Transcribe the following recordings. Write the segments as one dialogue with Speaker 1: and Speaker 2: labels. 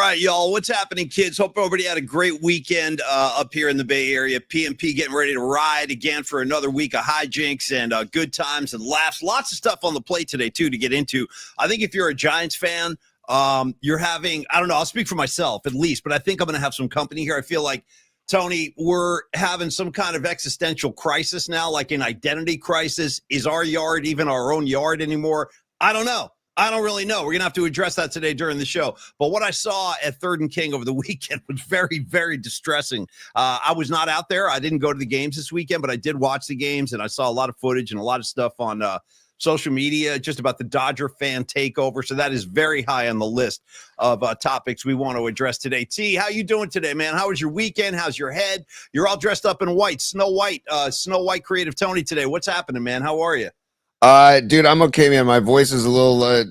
Speaker 1: right, y'all. What's happening, kids? Hope everybody had a great weekend up here in the Bay Area. PMP getting ready to ride again for another week of hijinks and good times and laughs. Lots of stuff on the plate today, too, to get into. I think if you're a Giants fan, you're having, I don't know, I'll speak for myself at least, but I think I'm going to have some company here. I feel like, Tony, we're having some kind of existential crisis now, like an identity crisis. Is our yard even our own yard anymore? I don't know. I don't really know. We're going to have to address that today during the show. But what I saw at 3rd and King over the weekend was very, very distressing. I was not out there. I didn't go to the games this weekend, but I did watch the games, and I saw a lot of footage and a lot of stuff on social media just about the Dodger fan takeover. So that is very high on the list of topics we want to address today. T, how you doing today, man? How was your weekend? How's your head? You're all dressed up in white, Snow White Creative Tony today. What's happening, man? How are you?
Speaker 2: Dude, I'm okay, man. My voice is a little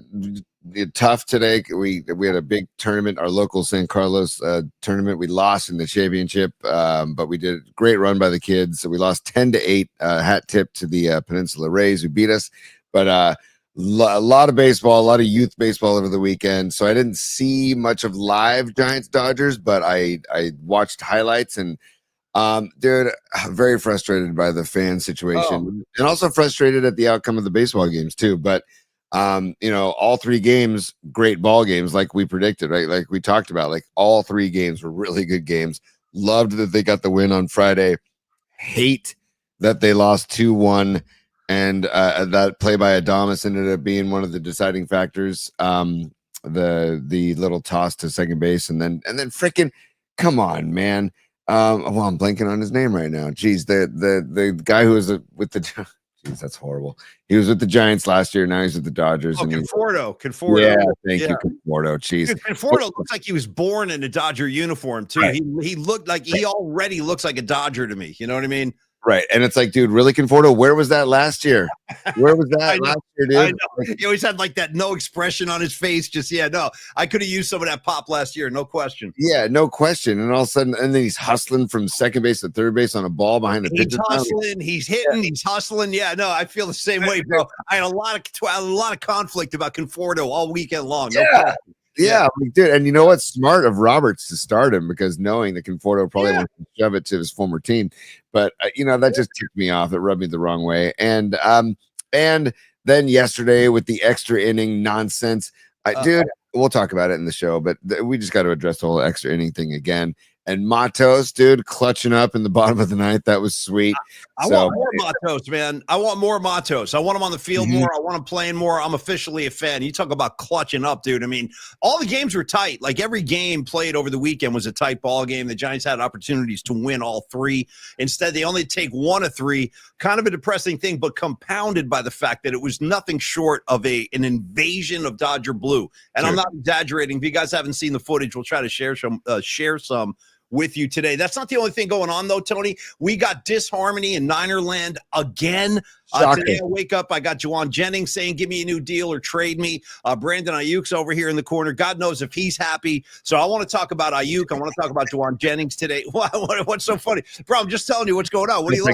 Speaker 2: tough today. We had a big tournament, our local San Carlos tournament. We lost in the championship, but we did a great run by the kids. So we lost 10-8. Hat tip to the Peninsula Rays who beat us. But a lot of baseball, a lot of youth baseball over the weekend. So I didn't see much of live Giants Dodgers, but I watched highlights and. Dude, I'm very frustrated by the fan situation and also frustrated at the outcome of the baseball games too. But, all 3 games, great ball games, like we predicted, right? Like we talked about, like all 3 games were really good games. Loved that they got the win on Friday. Hate that they lost 2-1 and, that play by Adames ended up being one of the deciding factors. The little toss to second base and then freaking, come on, man. Well, I'm blanking on his name right now. Jeez, the guy who was with the jeez, that's horrible. He was with the Giants last year. Now he's with the Dodgers.
Speaker 1: Oh, Conforto.
Speaker 2: Yeah, thank you, Conforto. Jeez,
Speaker 1: dude, Conforto looks like he was born in a Dodger uniform too. Right. He looked like he already looks like a Dodger to me. You know what I mean?
Speaker 2: Right. And it's like, dude, really, Conforto, where was that last year? Where was that last year, dude?
Speaker 1: I know. He always had like that no expression on his face. Just, I could have used some of that pop last year. No question.
Speaker 2: Yeah, no question. And all of a sudden, and then he's hustling from second base to third base on a ball behind the pitcher.
Speaker 1: He's hustling. He's hitting. Yeah. He's hustling. Yeah, no, I feel the same way, bro. I had a lot of conflict about Conforto all weekend long. No question.
Speaker 2: Yeah, we did. And you know what's smart of Roberts to start him because knowing that Conforto probably wants to shove it to his former team. But, that just ticked me off. It rubbed me the wrong way. And then yesterday with the extra inning nonsense, dude, we'll talk about it in the show, but we just got to address the whole extra inning thing again. And Matos, dude, clutching up in the bottom of the ninth. That was sweet.
Speaker 1: I want more Matos, man. I want more Matos. I want him on the field more. I want him playing more. I'm officially a fan. You talk about clutching up, dude. I mean, all the games were tight. Like every game played over the weekend was a tight ball game. The Giants had opportunities to win all 3. Instead, they only take 1 of 3. Kind of a depressing thing, but compounded by the fact that it was nothing short of an invasion of Dodger blue. And I'm not exaggerating. If you guys haven't seen the footage, we'll try to share some with you today. That's not the only thing going on, though, Tony. We got disharmony in Ninerland again. Today I wake up, I got Juwan Jennings saying, give me a new deal or trade me. Brandon Ayuk's over here in the corner. God knows if he's happy. So I want to talk about Ayuk. I want to talk about Juwan Jennings today. What's so funny? Bro, I'm just telling you what's going on. What do you like?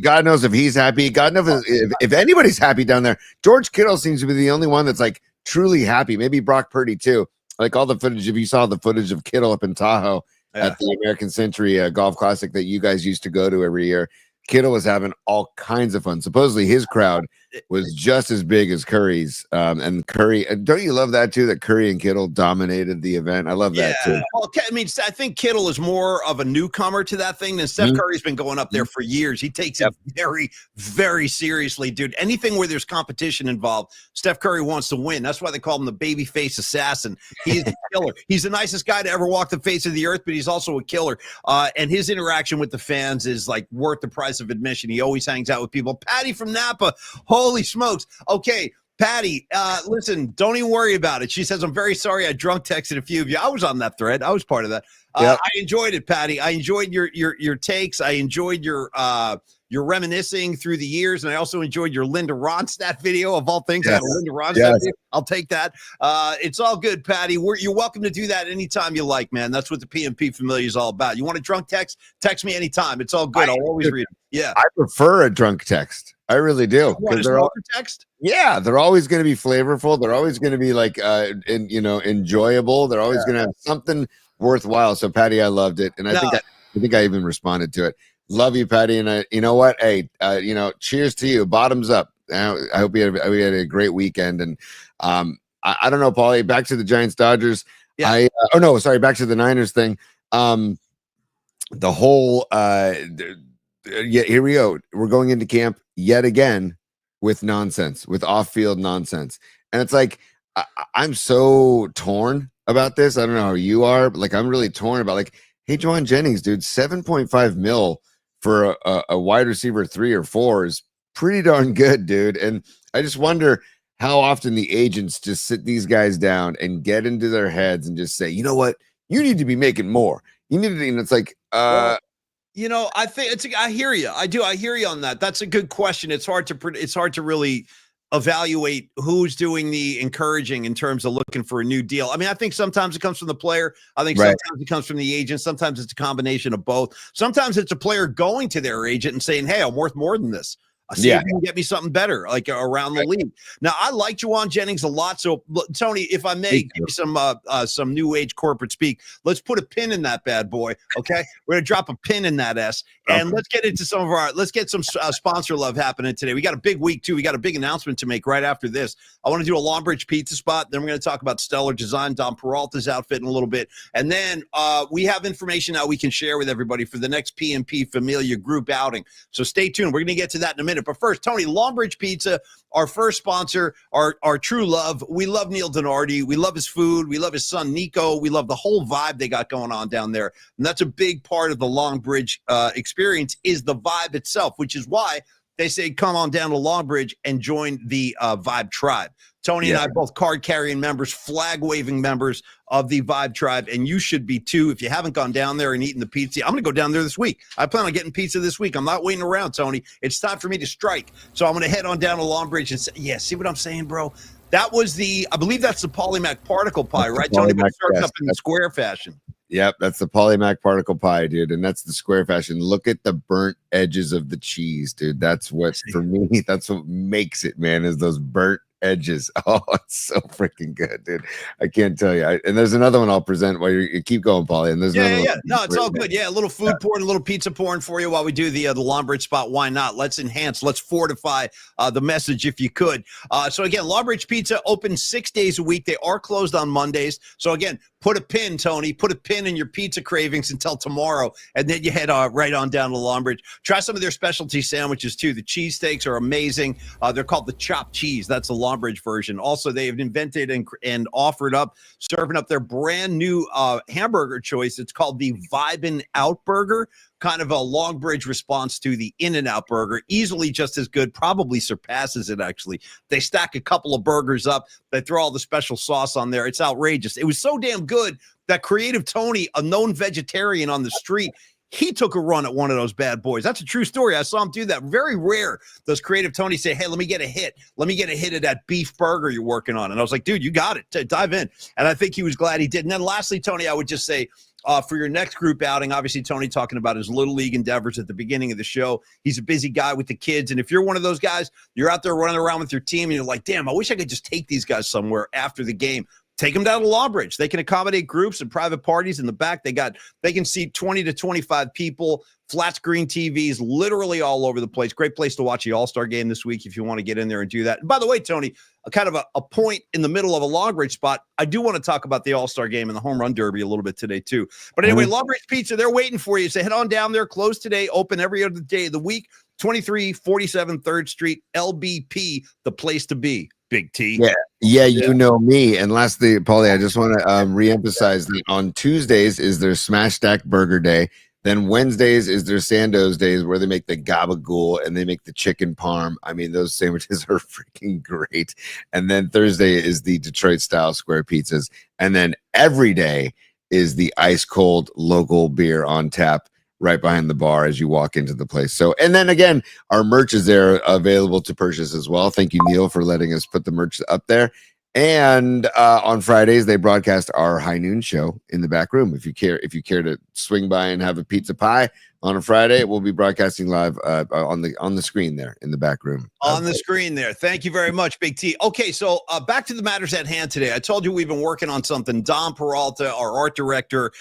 Speaker 2: God knows if he's happy. God knows if anybody's happy down there. George Kittle seems to be the only one that's like truly happy. Maybe Brock Purdy, too. Like all the footage, if you saw the footage of Kittle up in Tahoe, at the American Century Golf Classic that you guys used to go to every year. Kittle was having all kinds of fun. Supposedly his crowd was just as big as Curry's. And Curry, don't you love that too, that Curry and Kittle dominated the event? I love that too.
Speaker 1: Well, I mean, I think Kittle is more of a newcomer to that thing than Steph Curry's been going up there for years. He takes it very, very seriously, dude. Anything where there's competition involved, Steph Curry wants to win. That's why they call him the babyface assassin. He's a killer. He's the nicest guy to ever walk the face of the earth, but he's also a killer. And his interaction with the fans is like worth the price of admission. He always hangs out with people. Patty from Napa. Holy smokes. Okay, Patty, listen, don't even worry about it. She says, I'm very sorry I drunk texted a few of you. I was on that thread. I was part of that. I enjoyed it, Patty. I enjoyed your takes. I enjoyed your you're reminiscing through the years. And I also enjoyed your Linda Ronstadt video of all things.
Speaker 2: Yes.
Speaker 1: I got a Linda Ronstadt
Speaker 2: Yes.
Speaker 1: video. I'll take that. It's all good, Patty. You're welcome to do that anytime you like, man. That's what the PMP Familiar is all about. You want a drunk text? Text me anytime. It's all good. I'll always read it. Yeah.
Speaker 2: I prefer a drunk text. I really do.
Speaker 1: Because they're all text.
Speaker 2: Yeah, they're always going to be flavorful. They're always going to be like, enjoyable. They're always going to have something worthwhile. So, Patty, I loved it, and I think I even responded to it. Love you, Patty, and you know what? Hey, cheers to you. Bottoms up. I hope we had a great weekend, and I don't know, Paulie. Back to the Giants Dodgers. Yeah. Back to the Niners thing. The whole here we go. We're going into camp yet again with nonsense, with off-field nonsense. And it's like, I'm so torn about this. I don't know how you are, but like, I'm really torn about like, hey, Juwan Jennings, dude, 7.5 mil for a wide receiver 3 or 4 is pretty darn good, dude. And I just wonder how often the agents just sit these guys down and get into their heads and just say, you know what, you need to be making more. You need to, and it's like,
Speaker 1: I think I hear you. I do. I hear you on that. That's a good question. It's hard to really evaluate who's doing the encouraging in terms of looking for a new deal. I mean, I think sometimes it comes from the player. I think sometimes it comes from the agent. Sometimes it's a combination of both. Sometimes it's a player going to their agent and saying, hey, I'm worth more than this. See if you can get me something better, like around the league. Now, I like Juwan Jennings a lot. So, Tony, if I may, give me some new age corporate speak. Let's put a pin in that bad boy. Okay, we're gonna drop a pin in that S, and let's get into let's get some sponsor love happening today. We got a big week too. We got a big announcement to make right after this. I want to do a Longbridge pizza spot. Then we're going to talk about Stellar Design, Don Peralta's outfit in a little bit, and then we have information now we can share with everybody for the next PMP Familia group outing. So stay tuned. We're going to get to that in a minute. But first, Tony, Longbridge Pizza, our first sponsor, our true love. We love Neil Donardi. We love his food. We love his son, Nico. We love the whole vibe they got going on down there. And that's a big part of the Longbridge experience is the vibe itself, which is why they say come on down to Longbridge and join the Vibe Tribe. Tony and I both card-carrying members, flag-waving members of the Vibe Tribe, and you should be too. If you haven't gone down there and eaten the pizza, I'm going to go down there this week. I plan on getting pizza this week. I'm not waiting around, Tony. It's time for me to strike. So I'm going to head on down to Longbridge and say, see what I'm saying, bro? That was I believe that's the Polymac particle pie, right, Tony? It starts up in the square fashion.
Speaker 2: Yep, that's the Polymac particle pie, dude, and that's the square fashion. Look at the burnt edges of the cheese, dude. That's what, for me, that's what makes it, man, is those burnt edges. Oh, it's so freaking good, dude. I can't tell you. And there's another one I'll present while you keep going, Paulie. And there's
Speaker 1: no, it's all good. Yeah, a little food pouring, a little pizza pouring for you while we do the Longbridge spot. Why not? Let's enhance, let's fortify the message if you could. So again, Longbridge Pizza open 6 days a week. They are closed on Mondays. So again, put a pin, Tony. Put a pin in your pizza cravings until tomorrow, and then you head right on down to Longbridge. Try some of their specialty sandwiches too. The cheesesteaks are amazing. They're called the chopped cheese. That's the Longbridge version. Also, they have invented and offered up, serving up their brand new hamburger choice. It's called the Vibin' Out Burger. Kind of a Longbridge response to the In-N-Out burger. Easily just as good, probably surpasses it, actually. They stack a couple of burgers up. They throw all the special sauce on there. It's outrageous. It was so damn good that Creative Tony, a known vegetarian on the street, he took a run at one of those bad boys. That's a true story. I saw him do that. Very rare. Those Creative Tony say, hey, let me get a hit. Let me get a hit of that beef burger you're working on. And I was like, dude, you got it. Dive in. And I think he was glad he did. And then lastly, Tony, I would just say, for your next group outing, obviously, Tony talking about his Little League endeavors at the beginning of the show. He's a busy guy with the kids. And if you're one of those guys, you're out there running around with your team and you're like, damn, I wish I could just take these guys somewhere after the game. Take them down to Longbridge. They can accommodate groups and private parties in the back. They can seat 20 to 25 people, flat screen TVs, literally all over the place. Great place to watch the All-Star game this week if you want to get in there and do that. And by the way, Tony, a point in the middle of a Longbridge spot. I do want to talk about the All-Star game and the home run derby a little bit today too. But anyway, Longbridge Pizza, they're waiting for you. So head on down there, closed today, open every other day of the week. 2347 3rd Street, LBP, the place to be. Big T.
Speaker 2: Yeah, you know me. And lastly, Paulie, I just want to reemphasize that on Tuesdays is their Smash Stack Burger Day. Then Wednesdays is their Sandoz days where they make the gabagool and they make the chicken parm. I mean, those sandwiches are freaking great. And then Thursday is the Detroit style square pizzas. And then every day is the ice cold local beer on tap right behind the bar as you walk into the place. So, and then again, our merch is there available to purchase as well. Thank you, Neil, for letting us put the merch up there. And on Fridays, they broadcast our high noon show in the back room. If you care to swing by and have a pizza pie on a Friday, we'll be broadcasting live on the screen there in the back room.
Speaker 1: On the screen there. Thank you very much, Big T. Okay, so back to the matters at hand today. I told you we've been working on something. Dom Peralta, our art director,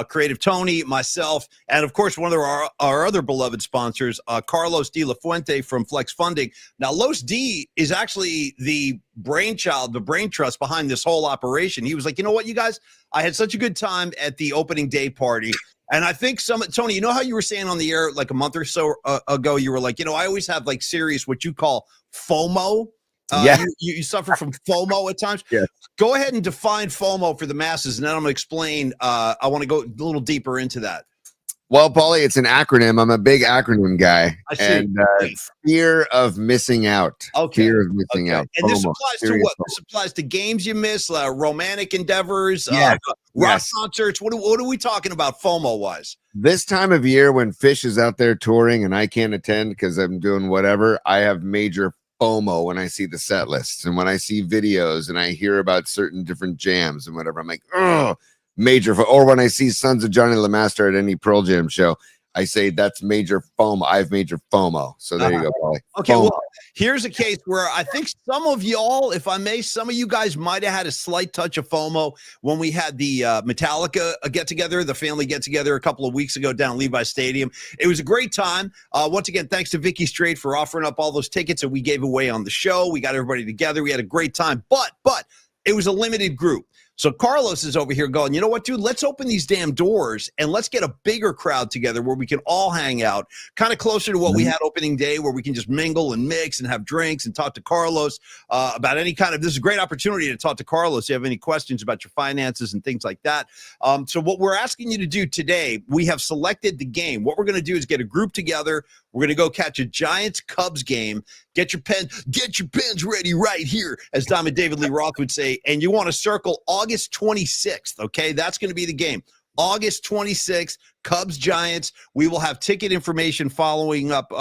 Speaker 1: Creative Tony, myself, and of course one of our other beloved sponsors, Carlos De La Fuente from Flex Funding. Now, Los D is actually the brainchild, the brain trust behind this whole operation. He was like, you know what, you guys, I had such a good time at the opening day party. And I think Tony, you know how you were saying on the air like a month or so ago, you were like, I always have like serious, what you call FOMO.
Speaker 2: Yeah.
Speaker 1: You suffer from FOMO at times.
Speaker 2: Yeah.
Speaker 1: Go ahead and define FOMO for the masses. And then I'm going to explain. I want to go a little deeper into that.
Speaker 2: Well, Paulie, it's an acronym. I'm a big acronym guy.
Speaker 1: I see.
Speaker 2: And fear of missing out.
Speaker 1: Okay.
Speaker 2: Fear of missing out.
Speaker 1: And this
Speaker 2: FOMO.
Speaker 1: applies to
Speaker 2: Serious
Speaker 1: what?
Speaker 2: FOMO.
Speaker 1: This applies to games you miss, romantic endeavors,
Speaker 2: Yes.
Speaker 1: rock concerts. What are we talking about FOMO-wise?
Speaker 2: This time of year when Fish is out there touring and I can't attend because I'm doing whatever, I have major FOMO when I see the set lists and when I see videos and I hear about certain different jams and whatever. I'm like, oh, major. Or when I see Sons of Johnny LeMaster at any Pearl Jam show, I say that's major FOMO. I have major FOMO. So there you go, Paulie.
Speaker 1: Okay,
Speaker 2: FOMO.
Speaker 1: well, here's a case where I think some of y'all, if I may, some of you guys might have had a slight touch of FOMO when we had the Metallica get-together, the family get-together a couple of weeks ago down Levi Stadium. It was a great time. Once again, thanks to Vicky Strait for offering up all those tickets that we gave away on the show. We got everybody together. We had a great time, but it was a limited group. So Carlos is over here going, you know what, dude, let's open these damn doors and let's get a bigger crowd together where we can all hang out, kind of closer to what we had opening day, where we can just mingle and mix and have drinks and talk to Carlos about any kind of, this is a great opportunity to talk to Carlos if you have any questions about your finances and things like that. So what we're asking you to do today, we have selected the game. What we're going to do is get a group together. We're going to go catch a Giants-Cubs game. Get your pens ready right here, as Dom and David Lee Roth would say. And you want to circle August 26th, okay? That's going to be the game. August 26th, Cubs-Giants. We will have ticket information following up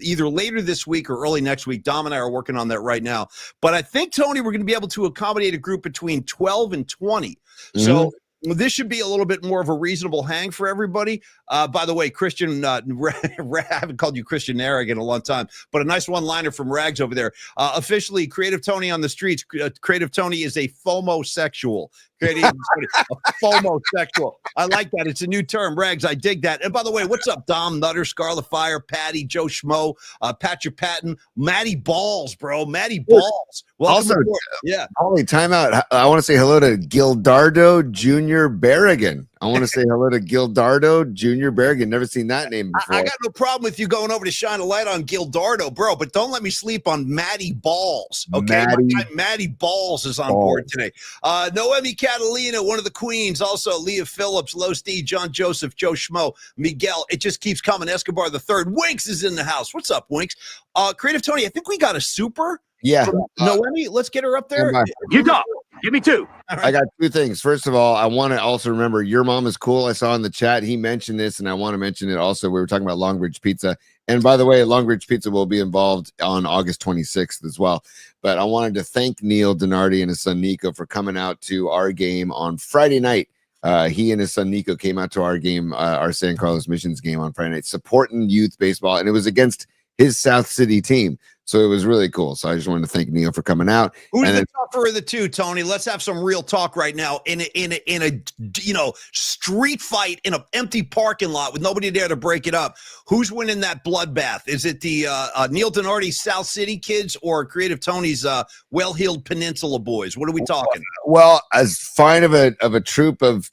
Speaker 1: either later this week or early next week. Dom and I are working on that right now. But I think, Tony, we're going to be able to accommodate a group between 12 and 20. Mm-hmm. So this should be a little bit more of a reasonable hang for everybody. By the way, Christian, I haven't called you Christian Narrig in a long time, but a nice one-liner from Rags over there. Officially, Creative Tony on the streets. Creative Tony is a FOMO-sexual. A FOMO-sexual. I like that. It's a new term. Rags, I dig that. And by the way, what's up, Dom, Nutter, Scarlet Fire, Patty, Joe Schmo, Patcher Patton, Matty Balls, bro. Matty Balls. Welcome
Speaker 2: also,
Speaker 1: aboard. Yeah.
Speaker 2: Holy timeout. I want to say hello to Gildardo Jr. Berrigan. I want to say hello to Gildardo Jr. Berrigan. Never seen that name before.
Speaker 1: I got no problem with you going over to shine a light on Gildardo, bro, but don't let me sleep on Matty Balls. Okay, Matty Balls is on board today. Noemi Catalina, one of the queens. Also, Leah Phillips, Los D, John Joseph, Joe Schmo, Miguel. It just keeps coming. Escobar the third. Winks is in the house. What's up, Winks? Creative Tony, I think we got a super.
Speaker 2: Yeah.
Speaker 1: Noemi, let's get her up there.
Speaker 3: You talk. Give me two.
Speaker 2: Right. I got two things. First of all, I want to also remember your mom is cool. I saw in the chat he mentioned this, and I want to mention it also. We were talking about Longbridge Pizza. And by the way, Longbridge Pizza will be involved on August 26th as well. But I wanted to thank Neil Donardi and his son Nico for coming out to our game on Friday night. He and his son Nico came out to our game, our San Carlos Missions game on Friday night, supporting youth baseball, and it was against his South City team. So it was really cool. So I just wanted to thank Neil for coming out.
Speaker 1: Who's the tougher of the two, Tony? Let's have some real talk right now. In a street fight in an empty parking lot with nobody there to break it up. Who's winning that bloodbath? Is it the Neil Donardi South City kids or Creative Tony's well-heeled Peninsula boys? What are we talking?
Speaker 2: Well, as fine of a troop of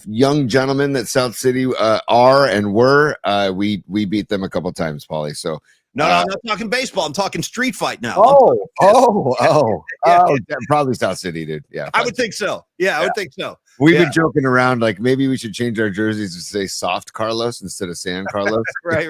Speaker 2: young gentlemen that South City are and were, we beat them a couple times, Paulie. So.
Speaker 1: No, I'm not talking baseball. I'm talking street fight now.
Speaker 2: Yeah, probably South City, dude. Yeah,
Speaker 1: I would think so. Yeah, I would think so.
Speaker 2: We've
Speaker 1: Yeah.
Speaker 2: been joking around like maybe we should change our jerseys to say soft Carlos instead of San Carlos.
Speaker 1: Right.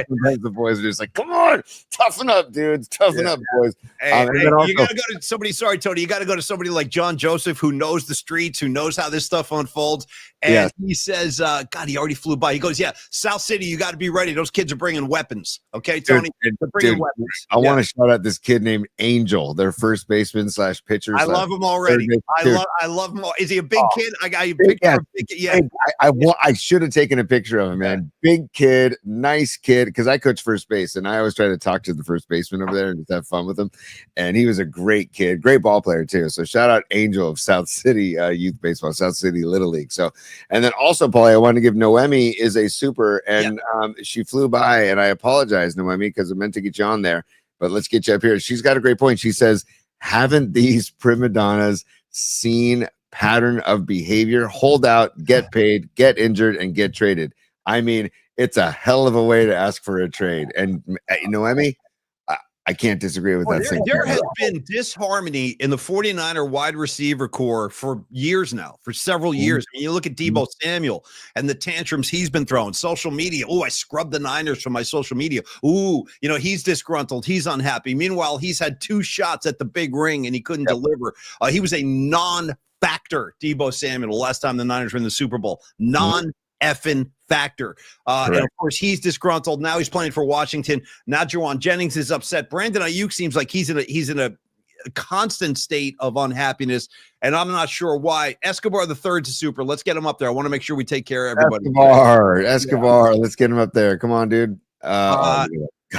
Speaker 2: Sometimes the boys are just like, come on, toughen up, dudes. Toughen up, boys.
Speaker 1: Hey,
Speaker 2: And then
Speaker 1: you gotta go to somebody. Sorry, Tony. You gotta go to somebody like John Joseph, who knows the streets, who knows how this stuff unfolds. And he says, God, he already flew by. He goes, yeah, South City, you got to be ready. Those kids are bringing weapons. Okay, Tony, they're bringing weapons.
Speaker 2: I want to shout out this kid named Angel, their first baseman / pitcher.
Speaker 1: I love him already. I love him. Is he a big kid? I got you picture of big kid. Yeah.
Speaker 2: I should have taken a picture of him, man. Big kid, nice kid. Because I coach first base, and I always try to talk to the first baseman over there and just have fun with him. And he was a great kid, great ball player too. So shout out Angel of South City Youth Baseball, South City Little League. So, and then also, Paulie, I want to give Noemi is a super, and she flew by, and I apologize, Noemi, because I meant to get you on there, but let's get you up here. She's got a great point. She says, haven't these prima donnas seen pattern of behavior? Hold out, get paid, get injured, and get traded. I mean, it's a hell of a way to ask for a trade. And Noemi, I can't disagree with that.
Speaker 1: There has been disharmony in the 49er wide receiver core for years now, for several years. I mean, you look at Deebo Samuel and the tantrums he's been throwing, social media. Oh, I scrubbed the Niners from my social media. Ooh, he's disgruntled. He's unhappy. Meanwhile, he's had 2 shots at the big ring and he couldn't deliver. He was a non-factor, Deebo Samuel, the last time the Niners were in the Super Bowl. Non-effing factor. And of course, he's disgruntled. Now he's playing for Washington. Now Juwan Jennings is upset. Brandon Ayuk seems like he's in a constant state of unhappiness, and I'm not sure why. Escobar the third's a super. Let's get him up there. I want to make sure we take care of everybody.
Speaker 2: Escobar. Let's get him up there. Come on, dude. God,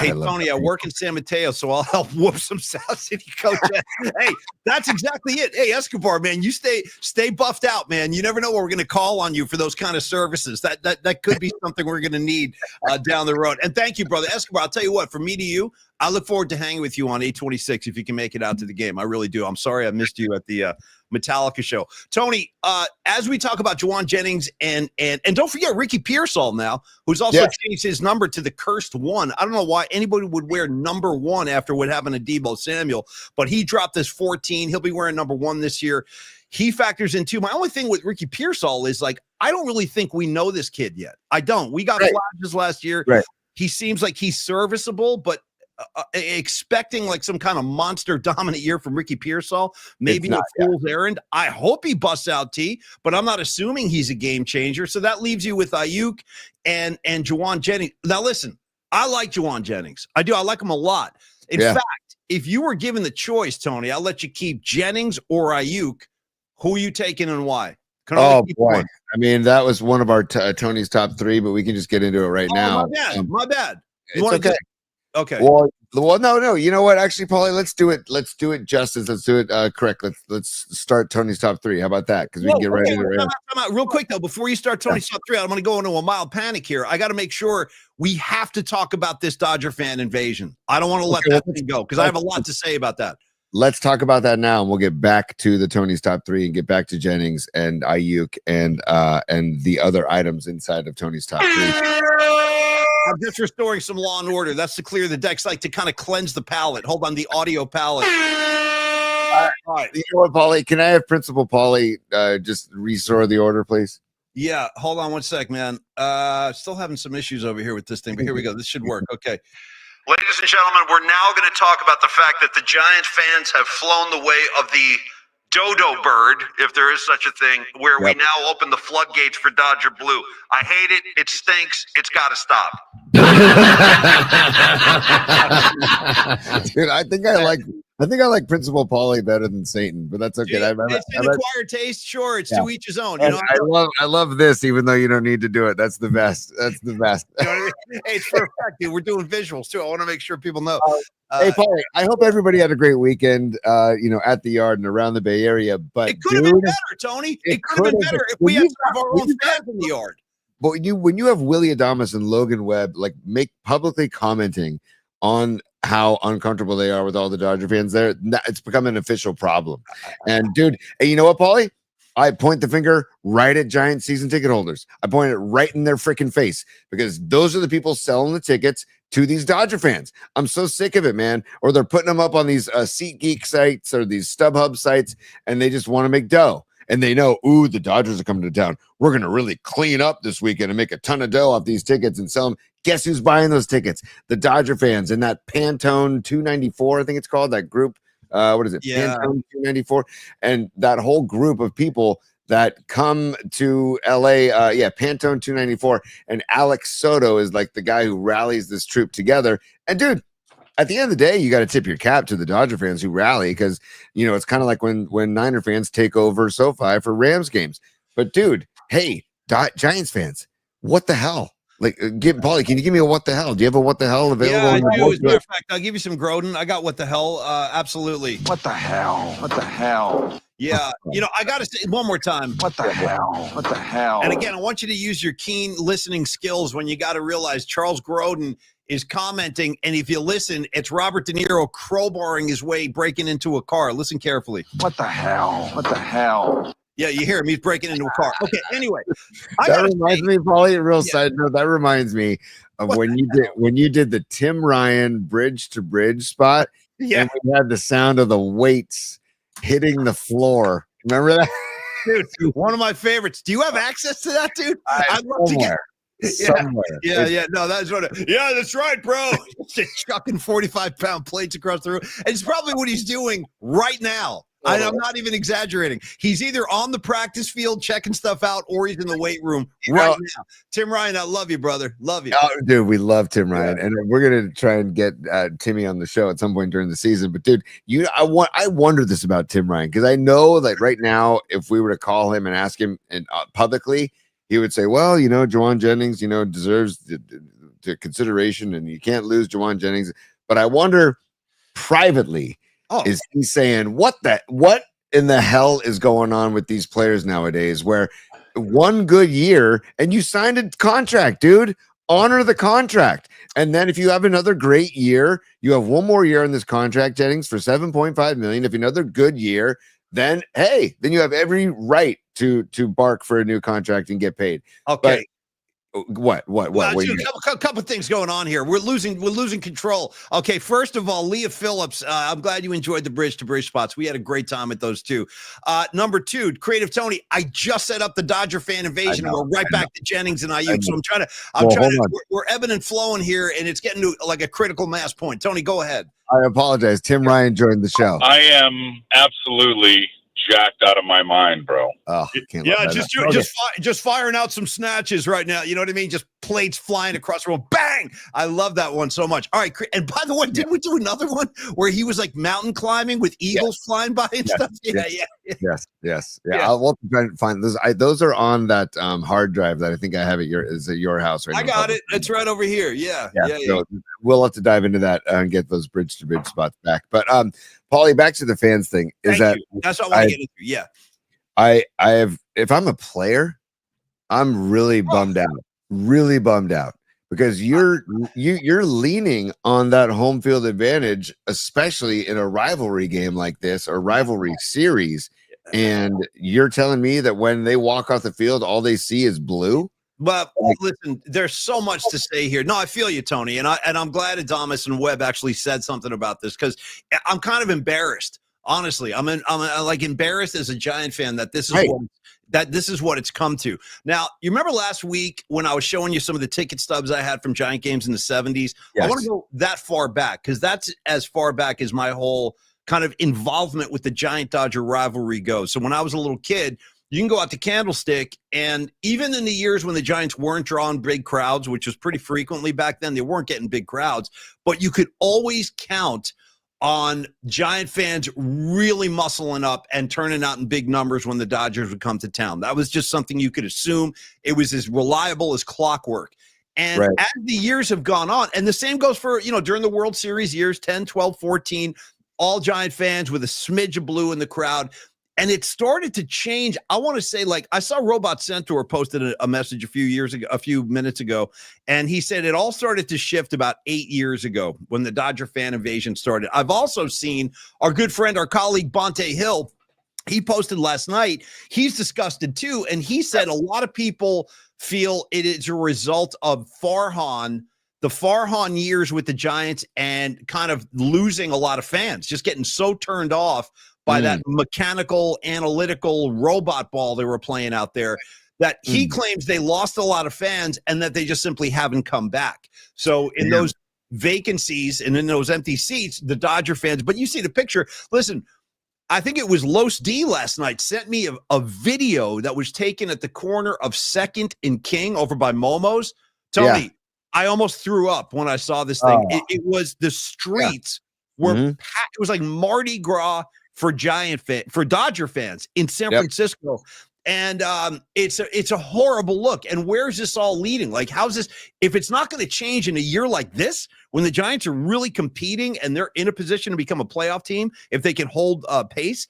Speaker 1: hey, Tony, I work in San Mateo, so I'll help whoop some South City coaches. Hey, that's exactly it. Hey, Escobar, man, you stay buffed out, man. You never know what we're going to call on you for those kind of services. That could be something we're going to need down the road. And thank you, brother Escobar. I'll tell you what, from me to you, I look forward to hanging with you on 826 if you can make it out to the game. I really do. I'm sorry I missed you at the Metallica show. Tony, as we talk about Juwan Jennings and don't forget Ricky Pearsall now, who's also changed his number to the cursed 1. I don't know why anybody would wear number 1 after what happened to Deebo Samuel, but he dropped this 14. He'll be wearing number 1 this year. He factors in too. My only thing with Ricky Pearsall is I don't really think we know this kid yet. I don't. We got flashes last year.
Speaker 2: Right.
Speaker 1: He seems like he's serviceable, but expecting some kind of monster dominant year from Ricky Pearsall, maybe a fool's errand. I hope he busts out T, but I'm not assuming he's a game changer. So that leaves you with Ayuk and Juwan Jennings. Now listen, I like Juwan Jennings. I do. I like him a lot. In fact, if you were given the choice, Tony, I'll let you keep Jennings or Ayuk. Who are you taking and why?
Speaker 2: Oh boy. I mean, that was one of our Tony's top 3, but we can just get into it right now.
Speaker 1: My bad.
Speaker 2: It's okay.
Speaker 1: Okay.
Speaker 2: Well, no. You know what? Actually, Paulie, let's do it. Let's do it justice. Let's do it correct. Let's start Tony's top 3. How about that? Because we can get right into it.
Speaker 1: Time out. Real quick though, before you start Tony's top 3, I'm going to go into a mild panic here. I got to make sure we have to talk about this Dodger fan invasion. I don't want to let that thing go because I have a lot to say about that.
Speaker 2: Let's talk about that now, and we'll get back to the Tony's top 3 and get back to Jennings and Ayuk and the other items inside of Tony's top 3.
Speaker 1: I'm just restoring some law and order. That's to clear the decks, to kind of cleanse the palate. Hold on, the audio palate.
Speaker 2: All right. You know what, Paulie? Can I have Principal Paulie just restore the order, please?
Speaker 1: Yeah, hold on one sec, man. Still having some issues over here with this thing, but here we go. This should work. Okay. Ladies and gentlemen, we're now going to talk about the fact that the Giants fans have flown the way of the dodo bird, if there is such a thing, where we now open the floodgates for Dodger Blue. I hate it. It stinks. It's got to stop.
Speaker 2: Dude, I think I like Principal Paulie better than Satan, but that's okay.
Speaker 1: It's an acquired taste. Sure, it's to each his own.
Speaker 2: I love this, even though you don't need to do it. That's the best. That's the best.
Speaker 1: You know what I mean? Hey, it's for a fact, dude. We're doing visuals too. I want to make sure people know.
Speaker 2: Hey, Paulie, I hope everybody had a great weekend, at the yard and around the Bay Area. But
Speaker 1: it could have been better, Tony. It could have been better if we had some of our own fans in the yard.
Speaker 2: But when you have Willie Adames and Logan Webb make publicly commenting on how uncomfortable they are with all the Dodger fans there, it's become an official problem. And dude, and you know what, Paulie? I point the finger right at Giant season ticket holders. I point it right in their freaking face because those are the people selling the tickets to these Dodger fans. I'm so sick of it, man. Or they're putting them up on these SeatGeek sites or these StubHub sites, and they just want to make dough. and they know, ooh, the Dodgers are coming to town. We're going to really clean up this weekend and make a ton of dough off these tickets and sell them. Guess who's buying those tickets? The Dodger fans in that Pantone 294, I think it's called, that group. What is it?
Speaker 1: Yeah.
Speaker 2: Pantone 294. And that whole group of people that come to LA, Pantone 294. And Alex Soto is like the guy who rallies this troop together. And dude, at the end of the day, you got to tip your cap to the Dodger fans who rally, because it's kind of like when Niner fans take over SoFi for Rams games. But dude, hey, Giants fans, what the hell? Like, Paulie, can you give me a what the hell? Do you have a what the hell available?
Speaker 1: Yeah, I do. As a matter of fact, I'll give you some Grodin. I got what the hell. Absolutely.
Speaker 3: What the hell? What the hell?
Speaker 1: Yeah. I got to say one more time.
Speaker 3: What the hell? What the hell?
Speaker 1: And again, I want you to use your keen listening skills when you got to realize Charles Grodin is commenting. And if you listen, it's Robert De Niro crowbarring his way, breaking into a car. Listen carefully.
Speaker 3: What the hell? What the hell?
Speaker 1: Yeah, you hear him. He's breaking into a car. Okay, anyway.
Speaker 2: That reminds me, Paulie, real side note, that reminds me of when you did the Tim Ryan bridge to bridge spot.
Speaker 1: Yeah.
Speaker 2: And we had the sound of the weights hitting the floor. Remember that?
Speaker 1: Dude, one of my favorites. Do you have access to that, dude? I'd love to get
Speaker 2: somewhere.
Speaker 1: Yeah. No, that's what. Yeah, that's right, bro. Just chucking 45-pound plates across the room. And it's probably what he's doing right now. I'm not even exaggerating. He's either on the practice field checking stuff out, or he's in the weight room right now. Tim Ryan, I love you, brother. Love you.
Speaker 2: Oh, dude, we love Tim Ryan, and we're gonna try and get Timmy on the show at some point during the season. But dude, I wonder this about Tim Ryan, because I know that right now, if we were to call him and ask him publicly, he would say, "Well, Juwan Jennings, deserves the consideration, and you can't lose Juwan Jennings." But I wonder privately. Oh. Is he saying what in the hell is going on with these players nowadays, where one good year and you signed a contract, dude, honor the contract. And then if you have another great year, you have one more year in this contract, Jennings, for $7.5 million. If another good year, then then you have every right to bark for a new contract and get paid.
Speaker 1: Okay.
Speaker 2: But, what?
Speaker 1: A couple things going on here. We're losing control. Okay, first of all, Leah Phillips, I'm glad you enjoyed the bridge to bridge spots. We had a great time at those too. Number two, Creative Tony, I just set up the Dodger fan invasion, and we're right back to Jennings and Ayuk. So we're ebbing and flowing here, and it's getting to like a critical mass point. Tony, go ahead.
Speaker 2: I apologize. Tim Ryan joined the show.
Speaker 4: I am absolutely jacked out of my mind, bro.
Speaker 2: Oh,
Speaker 1: just firing out some snatches right now. You know what I mean? Just plates flying across the room. Bang! I love that one so much. All right, and by the way, didn't we do another one where he was like mountain climbing with eagles flying by and stuff?
Speaker 2: Yes. I'll try to find those. Those are on that hard drive that I think I have at your house right now.
Speaker 1: I got it. It's right over here. Yeah.
Speaker 2: So we'll have to dive into that and get those bridge to bridge spots back. But Paulie, back to the fans thing. That's
Speaker 1: what I want to get into. Yeah.
Speaker 2: I have, if I'm a player, I'm really bummed out because you're leaning on that home field advantage, especially in a rivalry game like this or rivalry series. And you're telling me that when they walk off the field, all they see is blue.
Speaker 1: But listen, there's so much to say here. No, I feel you, Tony, and I'm glad Adamas and Webb actually said something about this, because I'm kind of embarrassed. Honestly, I'm like embarrassed as a Giant fan that this is what it's come to. Now, you remember last week when I was showing you some of the ticket stubs I had from Giant games in the 70s? Yes. I want to go that far back, because that's as far back as my whole kind of involvement with the Giant-Dodger rivalry goes. So when I was a little kid, you can go out to Candlestick, and even in the years when the Giants weren't drawing big crowds, which was pretty frequently back then, they weren't getting big crowds, but you could always count on Giant fans really muscling up and turning out in big numbers when the Dodgers would come to town. That was just something you could assume. It was as reliable as clockwork. And as the years have gone on, and the same goes for, during the World Series years, 10, 12, 14, all Giant fans with a smidge of blue in the crowd. And it started to change. I want to say, like, I saw Robot Centaur posted a message a few minutes ago, and he said it all started to shift about 8 years ago when the Dodger fan invasion started. I've also seen our good friend, our colleague, Bonte Hill. He posted last night. He's disgusted too. And he said a lot of people feel it is a result of the Farhan years with the Giants, and kind of losing a lot of fans, just getting so turned off by that mechanical, analytical robot ball they were playing out there, that he claims they lost a lot of fans and that they just simply haven't come back. So in those vacancies and in those empty seats, the Dodger fans, but you see the picture. Listen, I think it was Los D last night sent me a video that was taken at the corner of 2nd and King over by Momo's. Tony, I almost threw up when I saw this thing. It was the streets were packed. It was like Mardi Gras for Dodger fans in San Francisco. And it's a horrible look. And where's this all leading? Like, how's this? If it's not going to change in a year like this, when the Giants are really competing and they're in a position to become a playoff team, if they can hold pace,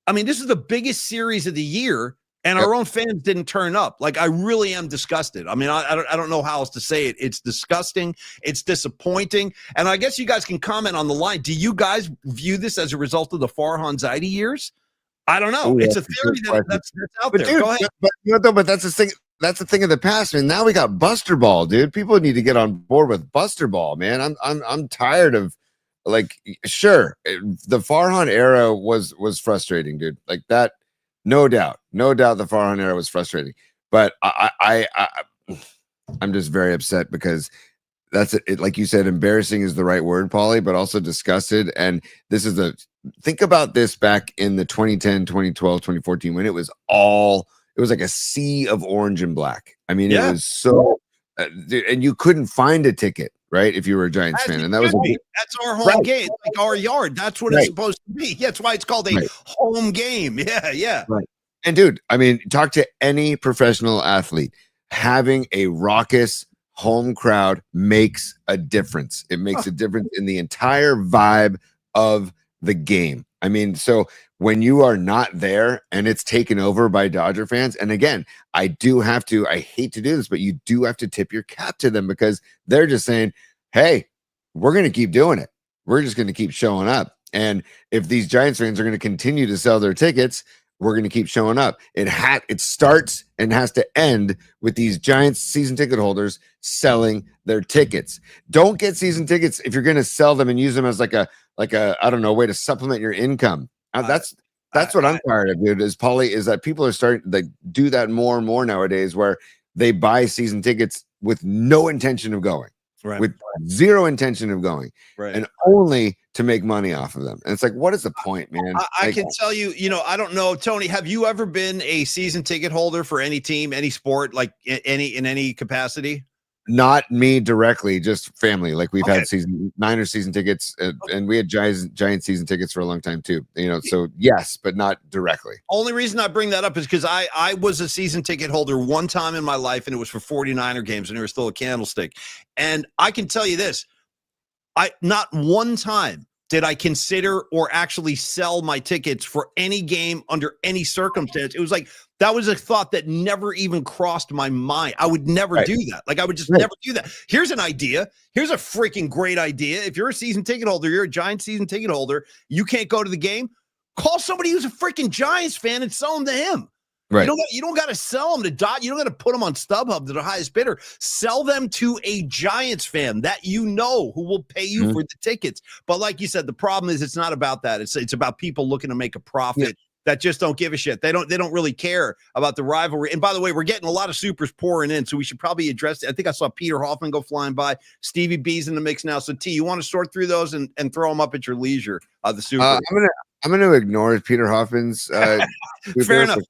Speaker 1: I mean, this is the biggest series of the year, and our own fans didn't turn up. Like, I really am disgusted. I mean, I don't know how else to say it. It's disgusting. It's disappointing. And I guess you guys can comment on the line. Do you guys view this as a result of the Farhan Zaidi years? I don't know. It's a theory that's out there.
Speaker 2: Dude,
Speaker 1: go ahead.
Speaker 2: But that's the thing. That's the thing of the past, man. Now we got Buster Ball, dude. People need to get on board with Buster Ball, man. I'm tired of, like, sure, the Farhan era was frustrating, dude. Like that, no doubt, the Farhan era was frustrating. But I'm just very upset because that's it. Like you said, embarrassing is the right word, Paulie, but also disgusted. And this is think about this back in the 2010, 2012, 2014, when it was like a sea of orange and black. I mean, it was so, and you couldn't find a ticket, right? If you were a Giants fan. And that's
Speaker 1: our home game, like our yard. That's what it's supposed to be. Yeah, that's why it's called a home game. Yeah.
Speaker 2: Right. And dude, I mean, talk to any professional athlete. Having a raucous home crowd makes a difference. It makes a difference in the entire vibe of the game. I mean, so when you are not there and it's taken over by Dodger fans, and again, I hate to do this, but you do have to tip your cap to them because they're just saying, hey, we're going to keep doing it. We're just going to keep showing up. And if these Giants fans are going to continue to sell their tickets, we're going to keep showing up. It starts and has to end with these Giants season ticket holders selling their tickets. Don't get season tickets if you're going to sell them and use them as like a I don't know, way to supplement your income. That's what I'm tired of, dude. Is that people are starting to do that more and more nowadays, where they buy season tickets with no intention of going. Right. With zero intention of going, and only to make money off of them. And it's like, what is the point, man?
Speaker 1: I can tell you, I don't know, Tony, have you ever been a season ticket holder for any team, any sport, like in any capacity?
Speaker 2: Not me directly, just family. Like we've had Niners season tickets, and we had Giant season tickets for a long time too. So yes, but not directly.
Speaker 1: Only reason I bring that up is because I was a season ticket holder one time in my life, and it was for 49er games, and there was still a candlestick. And I can tell you this, not one time did I consider or actually sell my tickets for any game under any circumstance. It was like, that was a thought that never even crossed my mind. I would never do that. Like, I would just never do that. Here's an idea. Here's a freaking great idea. If you're a season ticket holder, you're a Giants season ticket holder, you can't go to the game, call somebody who's a freaking Giants fan and sell them to him. Right. You don't got to sell them to Dot. You don't got to put them on StubHub to the highest bidder. Sell them to a Giants fan that who will pay you for the tickets. But like you said, the problem is it's not about that. It's about people looking to make a profit that just don't give a shit. They don't really care about the rivalry. And by the way, we're getting a lot of supers pouring in, so we should probably address it. I think I saw Peter Hoffman go flying by. Stevie B's in the mix now. So T, you want to sort through those and throw them up at your leisure? The super.
Speaker 2: I'm gonna ignore Peter Hoffman's.
Speaker 1: Fair enough.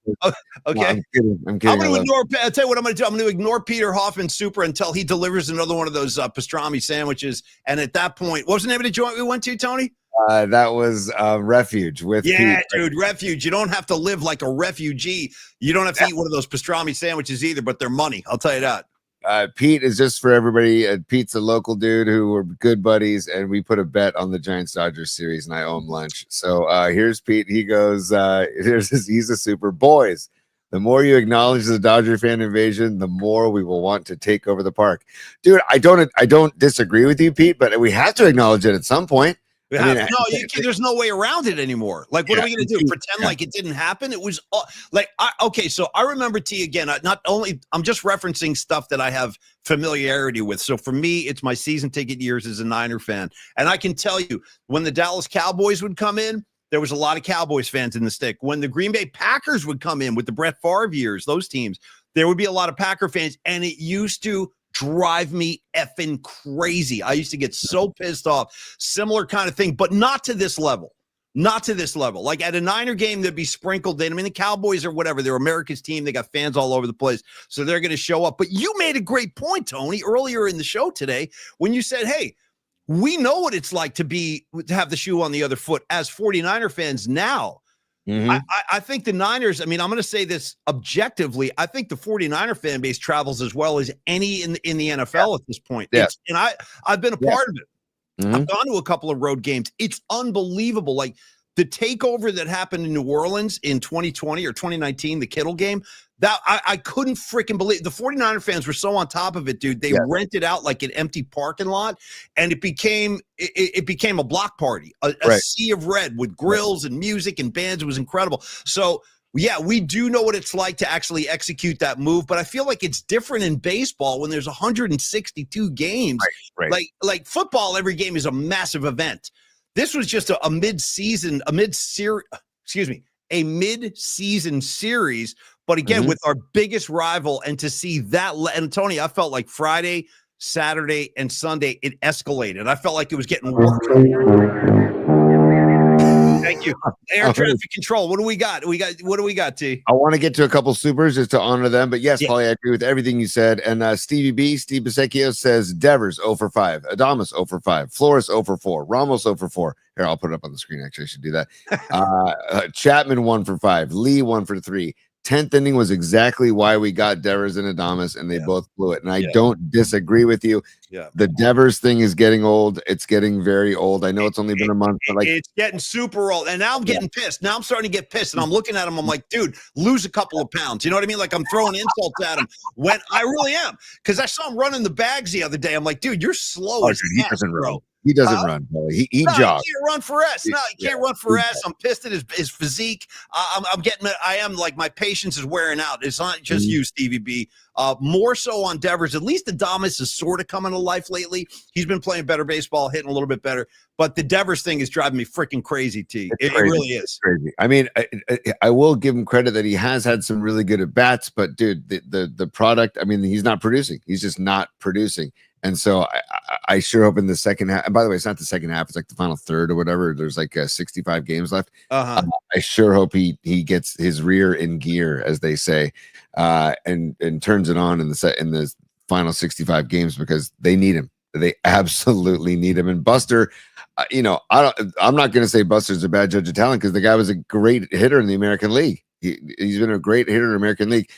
Speaker 1: Okay,
Speaker 2: no, I'm kidding.
Speaker 1: I'll tell you what I'm gonna do. I'm gonna ignore Peter Hoffman's super until he delivers another one of those pastrami sandwiches. And at that point, what was the name of the joint we went to, Tony?
Speaker 2: That was Refuge with Pete.
Speaker 1: Dude, Refuge. You don't have to live like a refugee. You don't have to eat one of those pastrami sandwiches either, but they're money. I'll tell you that.
Speaker 2: Pete is just for everybody. Pete's a local dude who were good buddies, and we put a bet on the Giants Dodgers series, and I owe him lunch. So here's Pete. He goes, he's a super. Boys, the more you acknowledge the Dodger fan invasion, the more we will want to take over the park. Dude, I don't disagree with you, Pete, but we have to acknowledge it at some point.
Speaker 1: There's no way around it anymore. Like, what are we going to do? Pretend like it didn't happen? It was so I remember T again. I'm just referencing stuff that I have familiarity with. So for me, it's my season ticket years as a Niner fan. And I can tell you, when the Dallas Cowboys would come in, there was a lot of Cowboys fans in the stick. When the Green Bay Packers would come in with the Brett Favre years, those teams, there would be a lot of Packer fans, and it used to drive me effing crazy. I used to get so pissed off. Similar kind of thing, but not to this level. Not to this level. Like at a Niner game, they'd be sprinkled in. I mean, the Cowboys or whatever, they're America's team. They got fans all over the place, so they're going to show up. But you made a great point, Tony, earlier in the show today when you said, hey, we know what it's like to have the shoe on the other foot as 49er fans now.
Speaker 2: Mhm.
Speaker 1: I think the Niners, I mean, I'm going to say this objectively. I think the 49er fan base travels as well as any in the NFL at this point.
Speaker 2: Yeah.
Speaker 1: And I've been a part of it.
Speaker 2: Mhm.
Speaker 1: I've gone to a couple of road games. It's unbelievable. Like the takeover that happened in New Orleans in 2020 or 2019, the Kittle game, that I couldn't freaking believe. The 49er fans were so on top of it, dude. They rented out like an empty parking lot, and it became a block party, a sea of red with grills and music and bands. It was incredible. So yeah, we do know what it's like to actually execute that move, but I feel like it's different in baseball when there's 162 games.
Speaker 2: Right.
Speaker 1: Like football, every game is a massive event. This was just a mid-season series, but again, with our biggest rival, and to see that, and Tony, I felt like Friday, Saturday, and Sunday, it escalated. I felt like it was getting worse. Thank you. Air traffic control. What do we got? What do we got, T?
Speaker 2: I want to get to a couple supers just to honor them, but yes, Paulie, I agree with everything you said. And Steve Bisecchio says Devers 0 for 5, Adamas 0 for 5, Flores 0 for 4, Ramos 0 for 4. Here, I'll put it up on the screen. Actually, I should do that. Chapman 1 for 5, Lee 1 for 3. 10th inning was exactly why we got Devers and Adamas, and they both blew it. And I don't disagree with you.
Speaker 1: Yeah.
Speaker 2: The Devers thing is getting old. It's getting very old. I know it's only been a month, but like
Speaker 1: it's getting super old. And now I'm getting pissed. Now I'm starting to get pissed. And I'm looking at him. I'm like, dude, lose a couple of pounds. You know what I mean? Like I'm throwing insults at him when I really am. Because I saw him running the bags the other day. I'm like, dude, you're slow as
Speaker 2: he
Speaker 1: heck,
Speaker 2: doesn't
Speaker 1: bro.
Speaker 2: run. He doesn't run, Paulie. He jogs.
Speaker 1: He can't run for S. No, he can't run for S. I'm pissed at his physique. I am like, my patience is wearing out. It's not just you, Stevie B. More so on Devers. At least Adamas is sort of coming to life lately. He's been playing better baseball, hitting a little bit better. But the Devers thing is driving me freaking crazy, T. It really is.
Speaker 2: It's crazy. I mean, I will give him credit that he has had some really good at bats, but dude, the product, I mean, he's not producing. He's just not producing. And so I sure hope in the second half, and by the way, it's not the second half, it's like the final third or whatever. There's like 65 games left. I sure hope he gets his rear in gear, as they say, and turns it on in the final 65 games, because they need him. They absolutely need him. And Buster, I'm not going to say Buster's a bad judge of talent, because the guy was a great hitter in the American League. He's been a great hitter in the American League.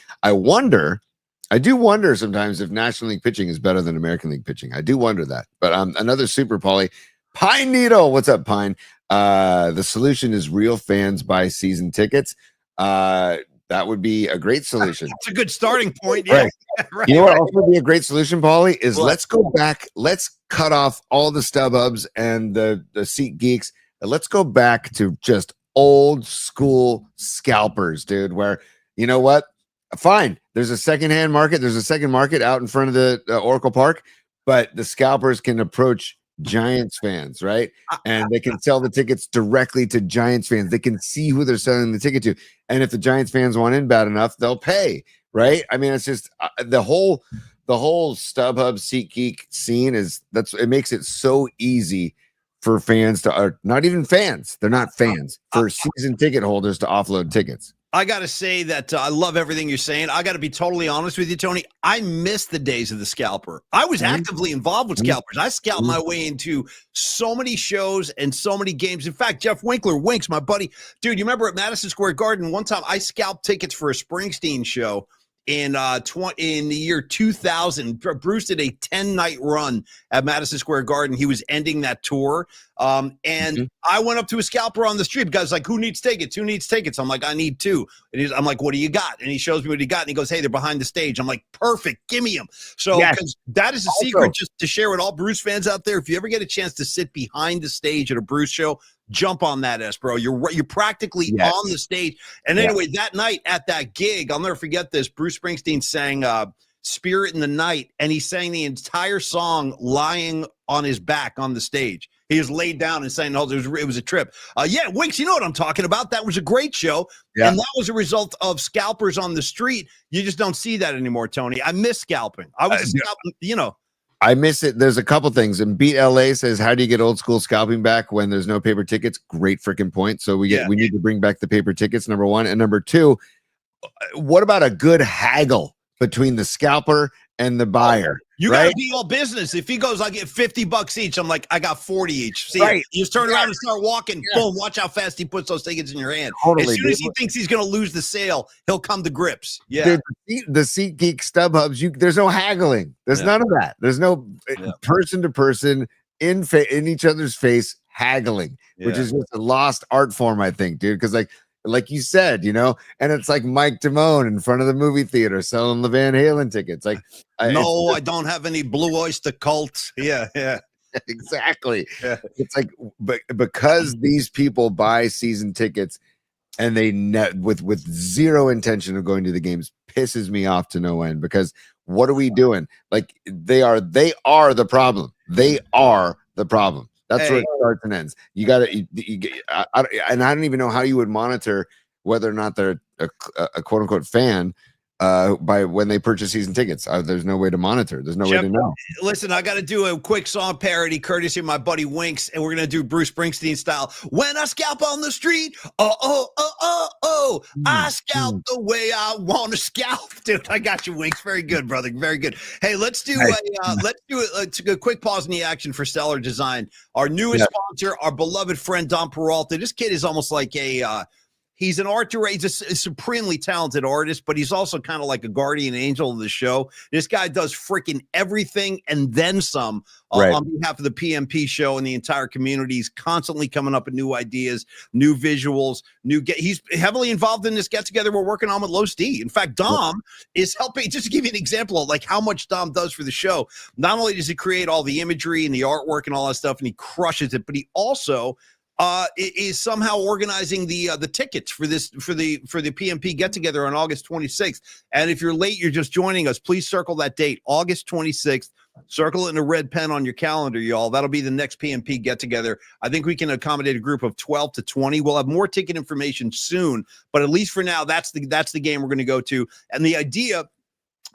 Speaker 2: I do wonder sometimes if National League pitching is better than American League pitching. I do wonder that. But another super, Paulie. Pine Needle. What's up, Pine? The solution is real fans buy season tickets. That would be a great solution.
Speaker 1: That's a good starting point. Yeah.
Speaker 2: Right. You know what also would be a great solution, Paulie, is let's go back. Let's cut off all the StubHubs and the Seat Geeks. And let's go back to just old school scalpers, dude, where, you know what? Fine. There's a secondhand market. There's a second market out in front of the Oracle Park, but the scalpers can approach Giants fans, right? And they can sell the tickets directly to Giants fans. They can see who they're selling the ticket to. And if the Giants fans want in bad enough, they'll pay, right? I mean, it's just the whole StubHub SeatGeek scene it makes it so easy for fans to, not even fans, they're not fans, for season ticket holders to offload tickets.
Speaker 1: I got to say that I love everything you're saying. I got to be totally honest with you, Tony. I miss the days of the scalper. I was actively involved with scalpers. I scalped my way into so many shows and so many games. In fact, Jeff Winkler, Winks, my buddy, dude, you remember at Madison Square Garden, one time I scalped tickets for a Springsteen show in the year 2000. Bruce did a 10-night run at Madison Square Garden. He was ending that tour. And I went up to a scalper on the street. The guy's like, who needs tickets? Who needs tickets? I'm like, I need 2. And I'm like, what do you got? And he shows me what he got. And he goes, hey, they're behind the stage. I'm like, perfect. Give me them. So because that is a secret just to share with all Bruce fans out there. If you ever get a chance to sit behind the stage at a Bruce show, jump on that, bro. You're practically on the stage. And anyway, that night at that gig, I'll never forget this. Bruce Springsteen sang Spirit in the Night, and he sang the entire song lying on his back on the stage. He was laid down and saying, "Oh, it was a trip." Yeah, Winks, you know what I'm talking about. That was a great show, and that was a result of scalpers on the street. You just don't see that anymore, Tony. I miss scalping. I was a scalper, you know.
Speaker 2: I miss it. There's a couple things. And Beat LA says, how do you get old school scalping back when there's no paper tickets? Great freaking point. So we need to bring back the paper tickets, number one. And number two, what about a good haggle between the scalper and the buyer?
Speaker 1: You gotta be all business. If he goes, I get $50 each. I'm like, I got 40 each. See, you just turn around and start walking. Boom! Watch how fast he puts those tickets in your hand.
Speaker 2: Totally,
Speaker 1: as soon as he thinks he's gonna lose the sale, he'll come to grips. Yeah.
Speaker 2: Dude, the SeatGeek StubHubs. There's no haggling. There's none of that. There's no person to person in each other's face haggling, which is just a lost art form, I think, dude. Because like you said, you know, and it's like Mike Damone in front of the movie theater selling the Van Halen tickets. Like,
Speaker 1: I don't have any Blue Oyster Cult. Yeah,
Speaker 2: exactly. Yeah. It's like, but because these people buy season tickets and they with zero intention of going to the games, pisses me off to no end. Because what are we doing? Like, they are the problem. They are the problem. That's where it starts and ends. You got to, and I don't even know how you would monitor whether or not they're a quote unquote fan by when they purchase season tickets. There's no way to monitor. There's no way to know.
Speaker 1: Listen, I got to do a quick song parody courtesy of my buddy Winks, and we're going to do Bruce Springsteen style. When I scalp on the street, I scalp the way I want to scalp. Dude, I got you, Winks. Very good, brother. Very good. Hey, let's do a quick pause in the action for Stellar Design. Our newest sponsor, our beloved friend Don Peralta. This kid is almost like he's an art director. He's a supremely talented artist, but he's also kind of like a guardian angel of the show. This guy does freaking everything and then some on behalf of the PMP show and the entire community. He's constantly coming up with new ideas, new visuals, he's heavily involved in this get-together we're working on with Los D. In fact, Dom is helping, just to give you an example of like how much Dom does for the show. Not only does he create all the imagery and the artwork and all that stuff, and he crushes it, but he also is somehow organizing the tickets for the PMP get together on August 26th. And if you're late, you're just joining us, please circle that date, August 26th. Circle it in a red pen on your calendar, y'all. That'll be the next PMP get together. I think we can accommodate a group of 12 to 20. We'll have more ticket information soon, but at least for now, that's the game we're going to go to. And the idea,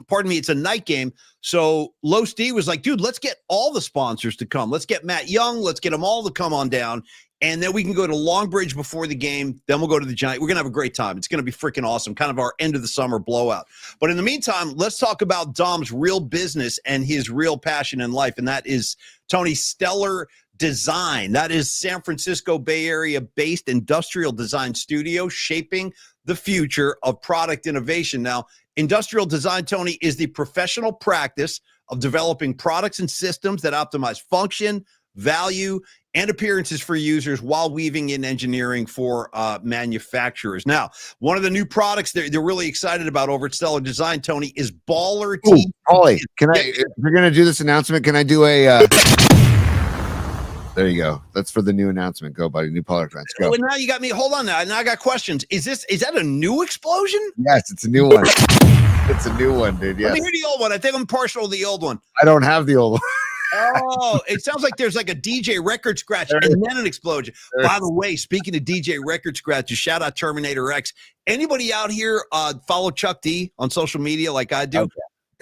Speaker 1: pardon me, it's a night game. So Los D was like, dude, let's get all the sponsors to come. Let's get Matt Young. Let's get them all to come on down. And then we can go to Longbridge before the game. Then we'll go to the Giant. We're going to have a great time. It's going to be freaking awesome. Kind of our end of the summer blowout. But in the meantime, let's talk about Dom's real business and his real passion in life. And that is Tony's Stellar Design. That is San Francisco Bay Area based industrial design studio shaping the future of product innovation. Now, industrial design, Tony, is the professional practice of developing products and systems that optimize function, value, and appearances for users while weaving in engineering for manufacturers. Now, one of the new products they're really excited about over at Stellar Design, Tony, is Baller T.
Speaker 2: Holly, if you're going to do this announcement, can I do a... There you go. That's for the new announcement. Go, buddy. New product lines. Go.
Speaker 1: Well, now you got me. Hold on now. Now I got questions. Is that a new explosion?
Speaker 2: Yes, it's a new one. It's a new one, dude. Yes.
Speaker 1: Let me hear the old one. I think I'm partial to the old one.
Speaker 2: I don't have the old one.
Speaker 1: Oh, it sounds like there's like a DJ record scratch and then an explosion. By the way, speaking of DJ record scratches, shout out Terminator X. Anybody out here follow Chuck D on social media like I do?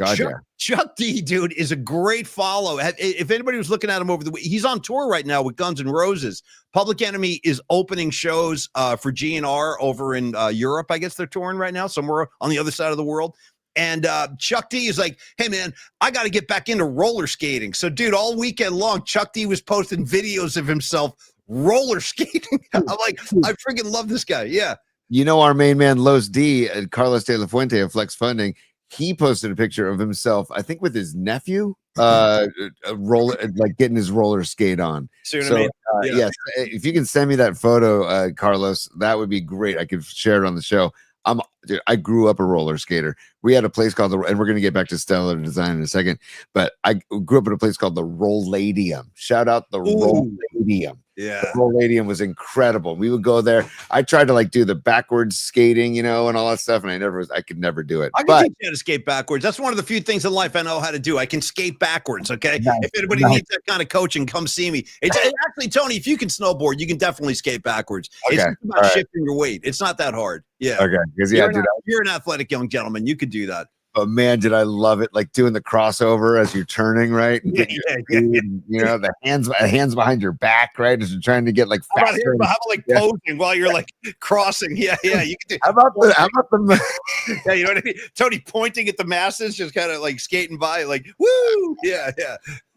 Speaker 2: Okay.
Speaker 1: Chuck D, dude, is a great follow. If anybody was looking at him over the week, he's on tour right now with Guns N' Roses. Public Enemy is opening shows for GNR over in Europe. I guess they're touring right now somewhere on the other side of the world. And Chuck D is like, hey, man, I got to get back into roller skating. So, dude, all weekend long, Chuck D was posting videos of himself roller skating. I'm like, I freaking love this guy. Yeah.
Speaker 2: You know, our main man, Los D, Carlos de la Fuente of Flex Funding, he posted a picture of himself, I think with his nephew, getting his roller skate on. Yes, if you can send me that photo, Carlos, that would be great. I could share it on the show. Dude, I grew up a roller skater. We had a place called and we're going to get back to Stellar Design in a second, but I grew up at a place called the Rolladium. Shout out the Rolladium.
Speaker 1: Yeah.
Speaker 2: Rolladium was incredible. We would go there. I tried to like do the backwards skating, and all that stuff, and I could never do it.
Speaker 1: I can
Speaker 2: But
Speaker 1: teach you how to skate backwards. That's one of the few things in life I know how to do. I can skate backwards. Okay.
Speaker 2: Nice,
Speaker 1: If anybody
Speaker 2: nice.
Speaker 1: needs that kind of coaching, come see me. It's actually, Tony, if you can snowboard, you can definitely skate backwards. It's
Speaker 2: Okay,
Speaker 1: just about
Speaker 2: all right.
Speaker 1: shifting your weight. It's not that hard. Yeah.
Speaker 2: Okay, because
Speaker 1: You're an athletic young gentleman. You could do that.
Speaker 2: but man, did I love it! Like doing the crossover as you're turning, right? And
Speaker 1: Yeah,
Speaker 2: getting your speed, and, the hands behind your back, right? As you're trying to get like
Speaker 1: How about,
Speaker 2: faster.
Speaker 1: how about like posing while you're like crossing? Yeah. You can do.
Speaker 2: How about the
Speaker 1: Yeah, you know what I mean? Tony pointing at the masses, just kind of like skating by, like, woo! Yeah.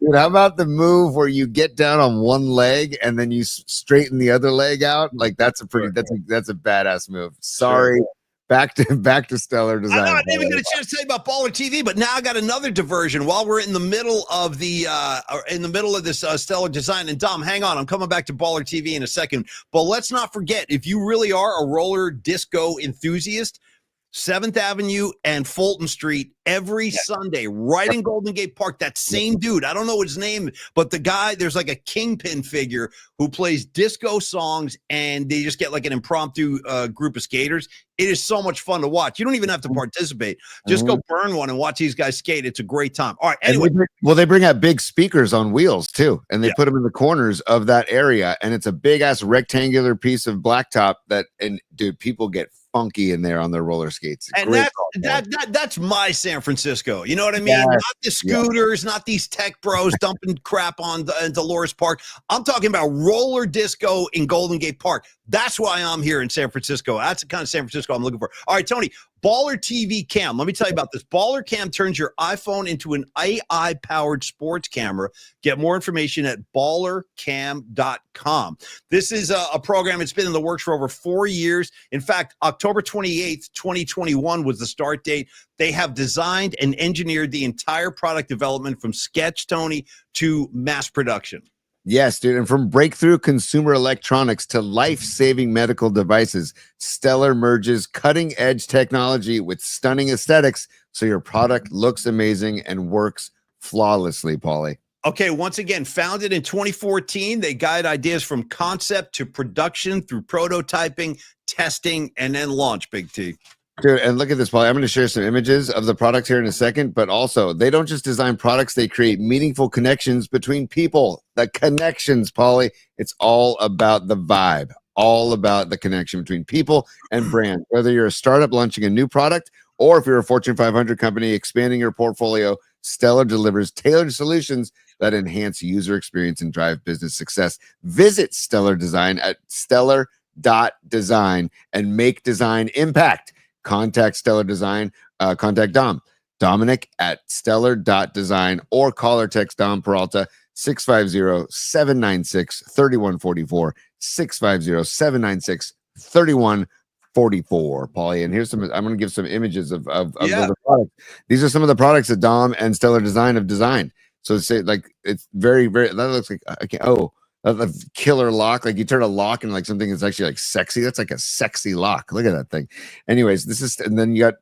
Speaker 2: dude? How about the move where you get down on one leg and then you straighten the other leg out? Like that's a badass move. Sorry.
Speaker 1: Sure.
Speaker 2: Back to Stellar Design.
Speaker 1: I didn't even get a chance to tell you about Baller TV, but now I got another diversion while we're in the middle of this Stellar Design. And Dom, hang on, I'm coming back to Baller TV in a second. But let's not forget, if you really are a roller disco enthusiast, 7th Avenue and Fulton Street every Sunday, right in Golden Gate Park. That same dude, I don't know his name, but the guy, there's like a kingpin figure who plays disco songs, and they just get like an impromptu group of skaters. It is so much fun to watch. You don't even have to participate. Just go burn one and watch these guys skate. It's a great time. All right. Anyway.
Speaker 2: They bring out big speakers on wheels too, and they put them in the corners of that area, and it's a big ass rectangular piece of blacktop and dude, people get funky in there on their roller skates.
Speaker 1: And that's my San Francisco. You know what I mean?
Speaker 2: Yes.
Speaker 1: Not the scooters, not these tech bros dumping crap on Dolores Park. I'm talking about roller disco in Golden Gate Park. That's why I'm here in San Francisco. That's the kind of San Francisco I'm looking for. All right, Tony, Baller TV Cam. Let me tell you about this. Baller Cam turns your iPhone into an AI-powered sports camera. Get more information at ballercam.com. This is a program. It's been in the works for over 4 years. In fact, October 28th, 2021 was the start date. They have designed and engineered the entire product development from sketch, Tony, to mass production.
Speaker 2: Yes, dude. And from breakthrough consumer electronics to life-saving medical devices, Stellar merges cutting-edge technology with stunning aesthetics so your product looks amazing and works flawlessly, Paulie.
Speaker 1: Okay, once again, founded in 2014, they guide ideas from concept to production through prototyping, testing, and then launch, Big T.
Speaker 2: Dude, and look at this, Paulie. I'm going to share some images of the products here in a second, but also they don't just design products, they create meaningful connections between people. The connections, Paulie. It's all about the vibe, all about the connection between people and brand. Whether you're a startup launching a new product or if you're a Fortune 500 company expanding your portfolio, Stellar delivers tailored solutions that enhance user experience and drive business success. Visit Stellar Design at stellar.design and make design impact. Contact Stellar Design, contact Dominic at stellar.design, or call or text Dom Peralta 650-796-3144, 650-796-3144, Paulie. And here's I'm going to give some images of the products. These are some of the products that Dom and Stellar Design have designed. So it's very, very, that looks like, a killer lock. Like you turn a lock and like something that's actually like sexy. That's like a sexy lock. Look at that thing. Anyways, and then you got,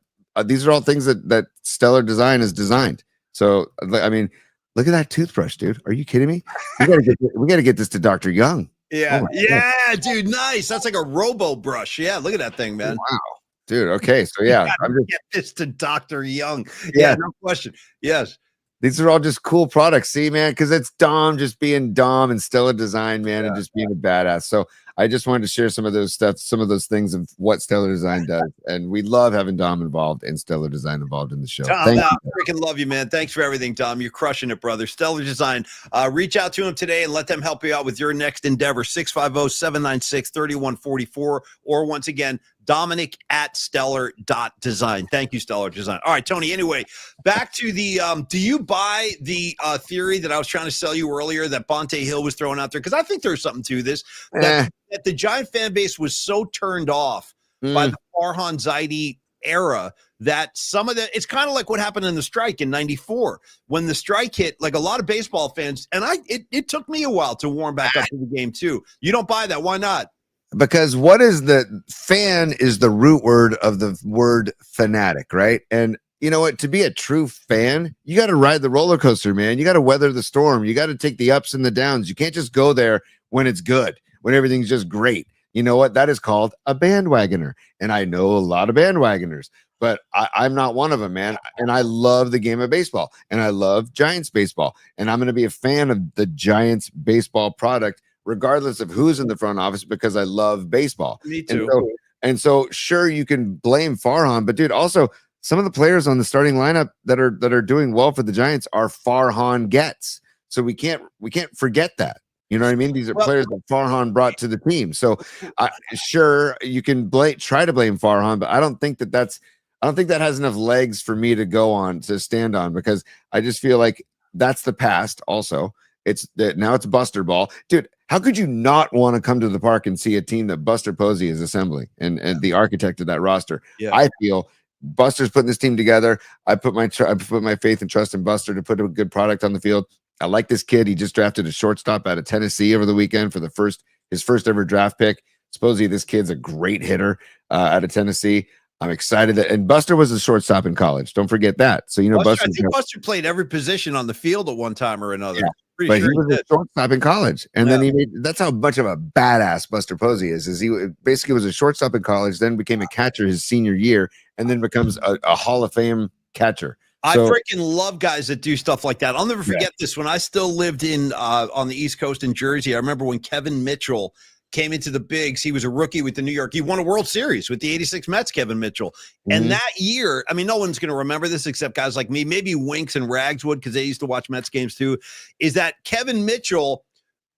Speaker 2: these are all things that Stellar Design has designed. So, I mean, look at that toothbrush, dude. Are you kidding me? We got to get this to Dr. Young.
Speaker 1: Yeah. Dude. Nice. That's like a robo brush. Yeah. Look at that thing, man.
Speaker 2: Wow. Dude. Okay. So yeah,
Speaker 1: I'm just get this to Dr. Young.
Speaker 2: Yeah.
Speaker 1: No question. Yes.
Speaker 2: These are all just cool products. See, man, because it's Dom just being Dom and Stellar Design, man, and just being a badass. So I just wanted to share some of those things of what Stellar Design does. And we love having Dom involved and Stellar Design involved in the show.
Speaker 1: Dom, I freaking love you, man. Thanks for everything, Dom. You're crushing it, brother. Stellar Design. Reach out to him today and let them help you out with your next endeavor. 650-796-3144. Or once again, Dominic at stellar.design. Thank you, Stellar Design. All right, Tony, anyway, back to the, do you buy the theory that I was trying to sell you earlier that Bonte Hill was throwing out there? Because I think there's something to this, that the Giant fan base was so turned off by the Farhan Zaidi era that some of it's kind of like what happened in the strike in 94. When the strike hit, like a lot of baseball fans, and it took me a while to warm back up to the game too. You don't buy that. Why not?
Speaker 2: Because what is the fan is the root word of the word fanatic, right? And you know what? To be a true fan, you got to ride the roller coaster, man. You got to weather the storm. You got to take the ups and the downs. You can't just go there when it's good, when everything's just great. You know what? That is called a bandwagoner. And I know a lot of bandwagoners, but I'm not one of them, man. And I love the game of baseball, and I love Giants baseball. And I'm going to be a fan of the Giants baseball product, regardless of who's in the front office, because I love baseball.
Speaker 1: Me too.
Speaker 2: And so sure, you can blame Farhan, but dude, also some of the players on the starting lineup that are doing well for the Giants are Farhan gets. So we can't forget that. You know what I mean? These are players that Farhan brought to the team. So sure, you can try to blame Farhan, but I don't think that has enough legs for me to stand on, because I just feel like that's the past. Also, now it's Buster Ball, dude. How could you not want to come to the park and see a team that Buster Posey is assembling and the architect of that roster?
Speaker 1: Yeah.
Speaker 2: I feel Buster's putting this team together. I put my faith and trust in Buster to put a good product on the field. I like this kid. He just drafted a shortstop out of Tennessee over the weekend for his first ever draft pick. Supposedly this kid's a great hitter out of Tennessee. I'm excited and Buster was a shortstop in college. Don't forget that. So
Speaker 1: I think Buster played every position on the field at one time or another.
Speaker 2: Yeah. But he was a shortstop in college, and then that's how much of a badass Buster Posey is he basically was a shortstop in college, then became a catcher his senior year, and then becomes a Hall of Fame catcher.
Speaker 1: I freaking love guys that do stuff like that. I'll never forget this. When I still lived on the East Coast in Jersey, I remember when Kevin Mitchell came into the bigs. He was a rookie with the New York. He won a World Series with the 86 Mets, Kevin Mitchell. And that year, I mean, no one's going to remember this except guys like me, maybe Winks and Rags would, because they used to watch Mets games too, is that Kevin Mitchell,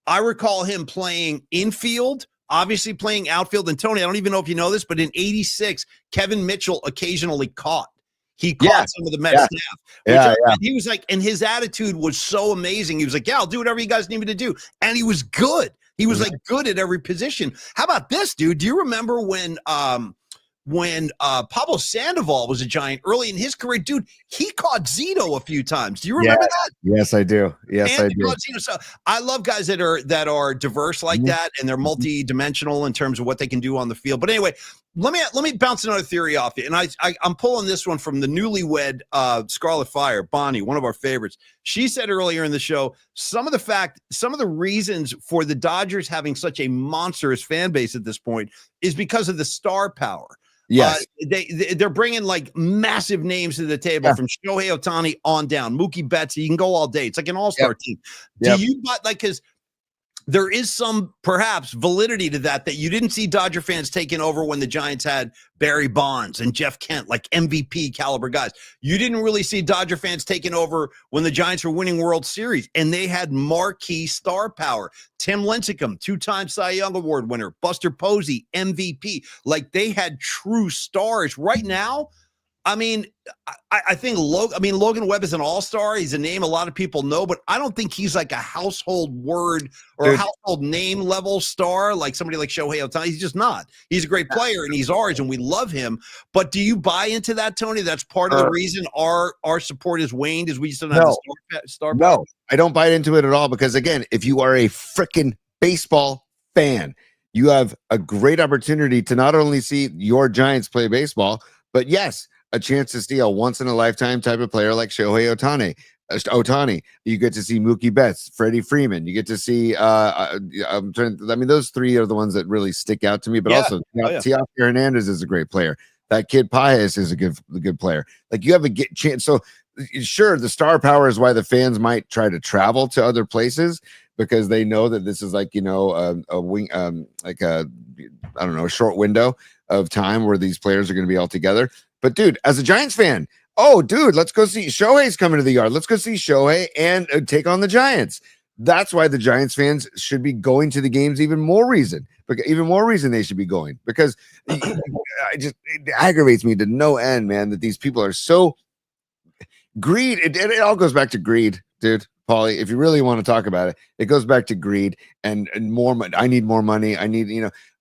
Speaker 1: I recall him playing infield, obviously playing outfield. And Tony, I don't even know if you know this, but in 86, Kevin Mitchell occasionally caught. He caught some of the Mets staff. And he was like, and his attitude was so amazing. He was like, yeah, I'll do whatever you guys need me to do. And he was good. He was like good at every position. How about this, dude? Do you remember when Pablo Sandoval was a Giant early in his career? Dude, he caught Zito a few times. Do you remember that?
Speaker 2: Yes, I do. Yes, I do.
Speaker 1: So I love guys that are diverse like that, and they're multi-dimensional in terms of what they can do on the field. But anyway, let me bounce another theory off you. And I'm pulling this one from the newlywed Scarlet Fire, Bonnie, one of our favorites. She said earlier in the show, some of the reasons for the Dodgers having such a monstrous fan base at this point is because of the star power.
Speaker 2: Yes,
Speaker 1: they're bringing like massive names to the table from Shohei Ohtani on down. Mookie Betts, you can go all day. It's like an all-star team. Do you because there is some perhaps validity to that you didn't see Dodger fans taking over when the Giants had Barry Bonds and Jeff Kent, like MVP caliber guys. You didn't really see Dodger fans taking over when the Giants were winning World Series, and they had marquee star power. Tim Lincecum, 2-time Cy Young Award winner, Buster Posey, MVP. Like, they had true stars. Right now, I mean, I think Logan Webb is an all-star. He's a name a lot of people know, but I don't think he's like a household word or a household name level star like somebody like Shohei Ohtani. He's just not. He's a great player, and he's ours, and we love him. But do you buy into that, Tony? That's part of the reason our support has waned, is we just don't have the star power?
Speaker 2: No, I don't buy into it at all, because, again, if you are a freaking baseball fan, you have a great opportunity to not only see your Giants play baseball, but yes, a chance to see a once-in-a-lifetime type of player like Shohei Ohtani. You get to see Mookie Betts, Freddie Freeman. You get to see, those three are the ones that really stick out to me. But also, Teoscar Hernandez is a great player. That kid Paez is a good player. Like, you have a chance. So, sure, the star power is why the fans might try to travel to other places, because they know that this is like, a short window of time where these players are going to be all together. But, dude, as a Giants fan, let's go see Shohei's coming to the yard. Let's go see Shohei and take on the Giants. That's why the Giants fans should be going to the games. Even more reason they should be going, because it aggravates me to no end, man, that these people are so greed. It all goes back to greed, dude. Paulie, if you really want to talk about it, it goes back to greed and more money. I need more money. I need,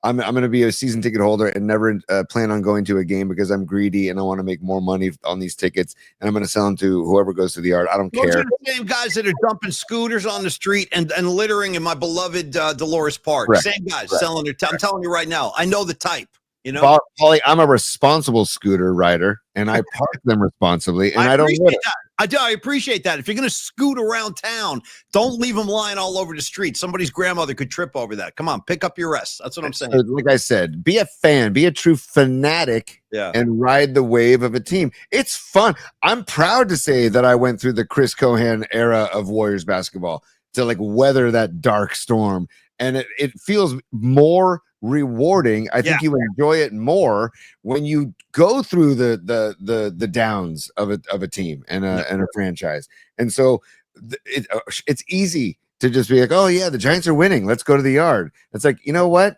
Speaker 2: I'm going to be a season ticket holder and never plan on going to a game because I'm greedy and I want to make more money on these tickets, and I'm going to sell them to whoever goes to the yard. I don't care.
Speaker 1: Those are the same guys that are dumping scooters on the street and littering in my beloved Dolores Park. Correct. Same guys selling their. I'm telling you right now, I know the type. You know,
Speaker 2: Paulie, I'm a responsible scooter rider, and I park them responsibly, and I don't
Speaker 1: appreciate
Speaker 2: litter.
Speaker 1: that. I appreciate that. If you're going to scoot around town, don't leave them lying all over the street. Somebody's grandmother could trip over that. Come on, pick up your rest. That's what I'm saying.
Speaker 2: Like I said, be a fan, be a true fanatic,
Speaker 1: Yeah.
Speaker 2: and ride the wave of a team. It's fun. I'm proud to say that I went through the Chris Cohan era of Warriors basketball to like weather that dark storm, and it feels more rewarding. I think you enjoy it more when you go through the downs of a team and a franchise. And so it's easy to just be like, oh yeah, the Giants are winning, let's go to the yard. It's like, you know what?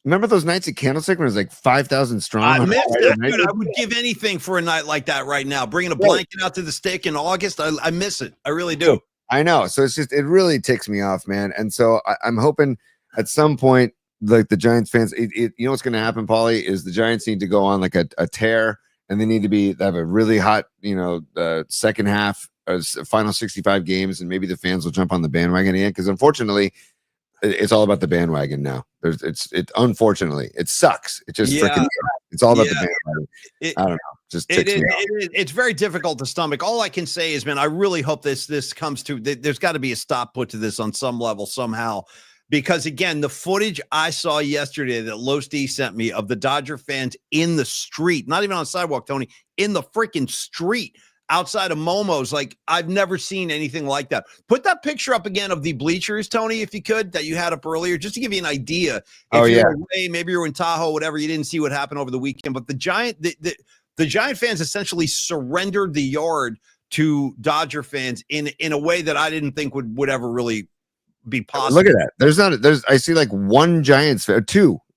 Speaker 2: Remember those nights at Candlestick when it was like 5,000 strong?
Speaker 1: I miss that, dude. I would give anything for a night like that right now. Bringing a blanket out to the stick in August, I miss it. I really do.
Speaker 2: I know. So it really ticks me off, man. And so I'm hoping at some point, like the Giants fans, you know what's going to happen, Paulie, is the Giants need to go on like a tear, and they need to have a really hot, second half, final 65 games, and maybe the fans will jump on the bandwagon again. Because unfortunately, it's all about the bandwagon now. Unfortunately, it sucks. It just freaking it's all about the bandwagon. I don't know. Just ticks me off.
Speaker 1: It's very difficult to stomach. All I can say is, man, I really hope this comes to. There's got to be a stop put to this on some level somehow. Because again, the footage I saw yesterday that Los D sent me of the Dodger fans in the street, not even on the sidewalk, Tony, in the freaking street outside of Momo's, like I've never seen anything like that. Put that picture up again of the bleachers, Tony, if you could, that you had up earlier, just to give you an idea. If you're away, maybe you're in Tahoe, whatever, you didn't see what happened over the weekend. But the Giant fans essentially surrendered the yard to Dodger fans in a way that I didn't think would ever really be possible.
Speaker 2: Look at that. I see like one Giants fan,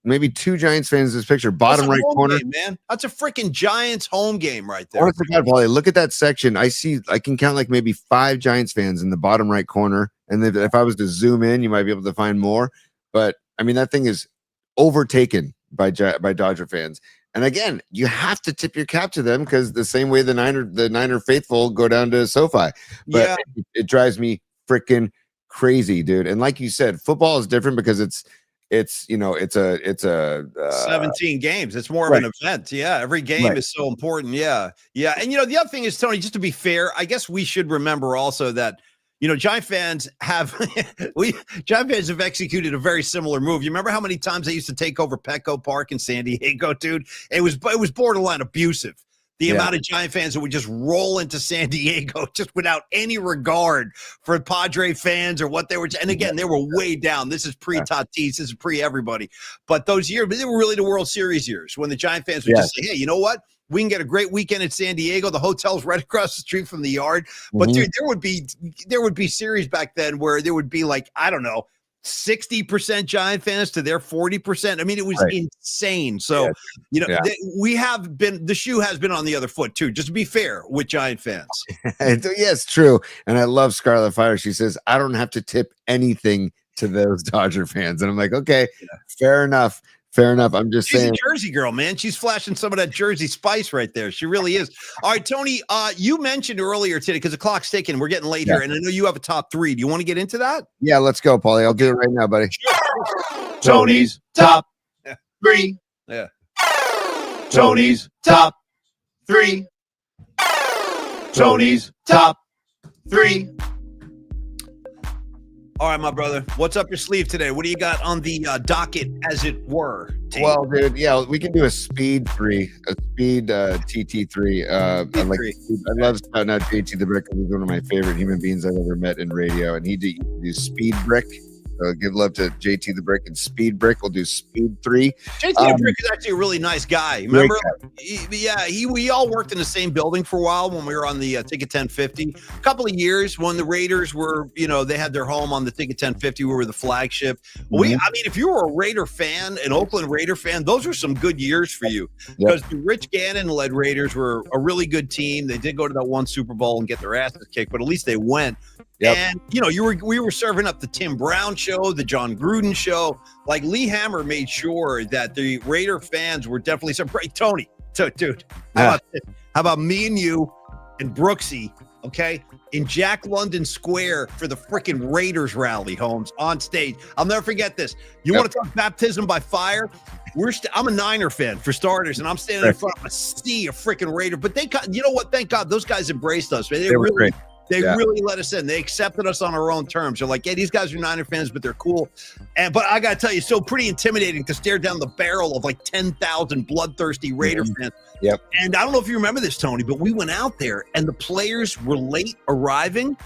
Speaker 2: maybe two Giants fans in this picture, bottom right corner.
Speaker 1: Game, man, that's a freaking Giants home game right there.
Speaker 2: Honestly, God, Paulie, look at that section. I can count like maybe 5 Giants fans in the bottom right corner. And if I was to zoom in, you might be able to find more. But I mean, that thing is overtaken by Dodger fans. And again, you have to tip your cap to them because the same way the Niner faithful go down to SoFi. But it drives me freaking crazy, dude. And like you said, football is different because it's
Speaker 1: 17 games. It's more of an event. Yeah, every game is so important. Yeah. And the other thing is, Tony, just to be fair, I guess we should remember also that Giant fans have executed a very similar move. You remember how many times they used to take over Petco Park in San Diego, dude? It was borderline abusive. The amount of Giant fans that would just roll into San Diego just without any regard for Padre fans or what they were. And again, they were way down. This is pre-Tatis. This is pre-everybody. But those years, they were really the World Series years when the Giant fans would just say, hey, you know what? We can get a great weekend in San Diego. The hotel's right across the street from the yard. But dude, there would be series back then where there would be like, I don't know, 60% Giant fans to their 40%. I mean, it was insane. So, the shoe has been on the other foot too, just to be fair with Giant fans.
Speaker 2: Yes, true. And I love Scarlet Fire. She says, I don't have to tip anything to those Dodger fans. And I'm like, okay, fair enough. I'm just saying.
Speaker 1: She's a Jersey girl, man. She's flashing some of that Jersey spice right there. She really is. All right, Tony, you mentioned earlier today, because the clock's ticking, we're getting late here, and I know you have a top 3. Do you want to get into that?
Speaker 2: Yeah, let's go, Paulie. I'll do it right now, buddy.
Speaker 3: Tony's top 3.
Speaker 1: Yeah.
Speaker 3: Tony's top 3. Tony's top 3.
Speaker 1: All right, my brother. What's up your sleeve today? What do you got on the docket, as it were? Team?
Speaker 2: Well, dude, we can do a speed 3, a speed TT3. I love shouting out JT the Brick. He's one of my favorite human beings I've ever met in radio, and he do Speed Brick. Give love to JT the Brick and Speed Brick. We'll do Speed 3.
Speaker 1: JT the Brick is actually a really nice guy. Remember? We all worked in the same building for a while when we were on the Ticket 1050. A couple of years when the Raiders were, they had their home on the Ticket 1050. We were the flagship. If you were a Raider fan, an Oakland Raider fan, those were some good years for you. Because the Rich Gannon-led Raiders were a really good team. They did go to that one Super Bowl and get their asses kicked, but at least they went. And we were serving up the Tim Brown show, the John Gruden show. Like Lee Hammer made sure that the Raider fans were definitely surprised. Tony, dude, how about me and you and Brooksy? Okay, in Jack London Square for the freaking Raiders rally, Holmes, on stage. I'll never forget this. You want to talk baptism by fire? I'm a Niner fan for starters, and I'm standing in front of a sea of freaking Raiders. But you know what? Thank God those guys embraced us. Man. They
Speaker 2: were
Speaker 1: really,
Speaker 2: great.
Speaker 1: They really let us in. They accepted us on our own terms. They're like, hey, these guys are Niner fans, but they're cool. But I got to tell you, so pretty intimidating to stare down the barrel of like 10,000 bloodthirsty Raider fans.
Speaker 2: Yep.
Speaker 1: And I don't know if you remember this, Tony, but we went out there and the players were late arriving.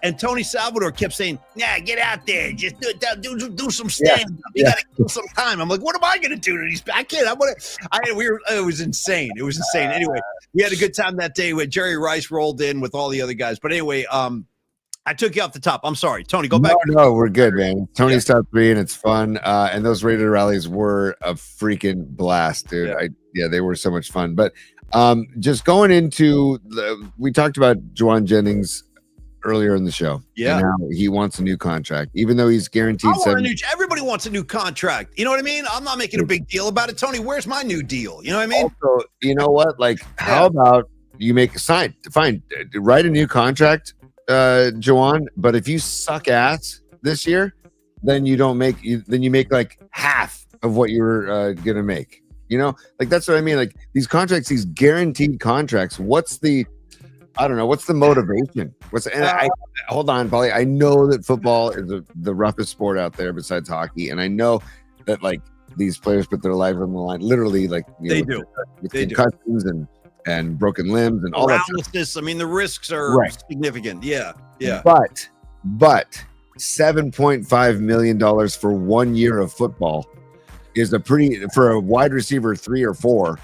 Speaker 1: And Tony Salvador kept saying, "Yeah, get out there, just do some stand up. You gotta kill some time." I'm like, "What am I gonna do to these? I can't. It was insane. It was insane. Anyway, we had a good time that day. With Jerry Rice rolled in with all the other guys. But anyway, I took you off the top. I'm sorry, Tony. Go back.
Speaker 2: No, we're good, man. Tony's top 3, and it's fun. And those Raider rallies were a freaking blast, dude. They were so much fun. But just going into we talked about Juwan Jennings earlier in the show.
Speaker 1: Yeah.
Speaker 2: Now he wants a new contract, even though he's guaranteed.
Speaker 1: Everybody wants a new contract. You know what I mean? I'm not making a big deal about it. Tony, where's my new deal? You know what I mean?
Speaker 2: Also, you know what? Like, how about you write a new contract, Juwan, but if you suck ass this year, then you make like half of what you were gonna make. You know, like that's what I mean. Like these contracts, these guaranteed contracts, what's the motivation? Hold on, Paulie. I know that football is the roughest sport out there besides hockey, and I know that like these players put their lives on the line, literally, like
Speaker 1: they do
Speaker 2: with concussions and broken limbs and all that
Speaker 1: stuff. I mean, the risks are significant. Yeah.
Speaker 2: But $7.5 million for 1 year of football is for a wide receiver 3 or 4,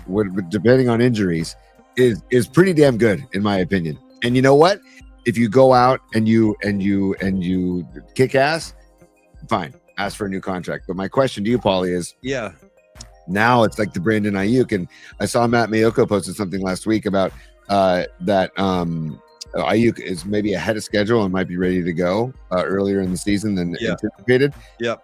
Speaker 2: depending on injuries. Is pretty damn good in my opinion. And you know what? If you go out and you kick ass, fine, ask for a new contract. But my question to you, Paulie, is now it's like the Brandon Ayuk, and I saw Matt Mayoko posted something last week about that Ayuk is maybe ahead of schedule and might be ready to go earlier in the season than anticipated.
Speaker 1: Yep.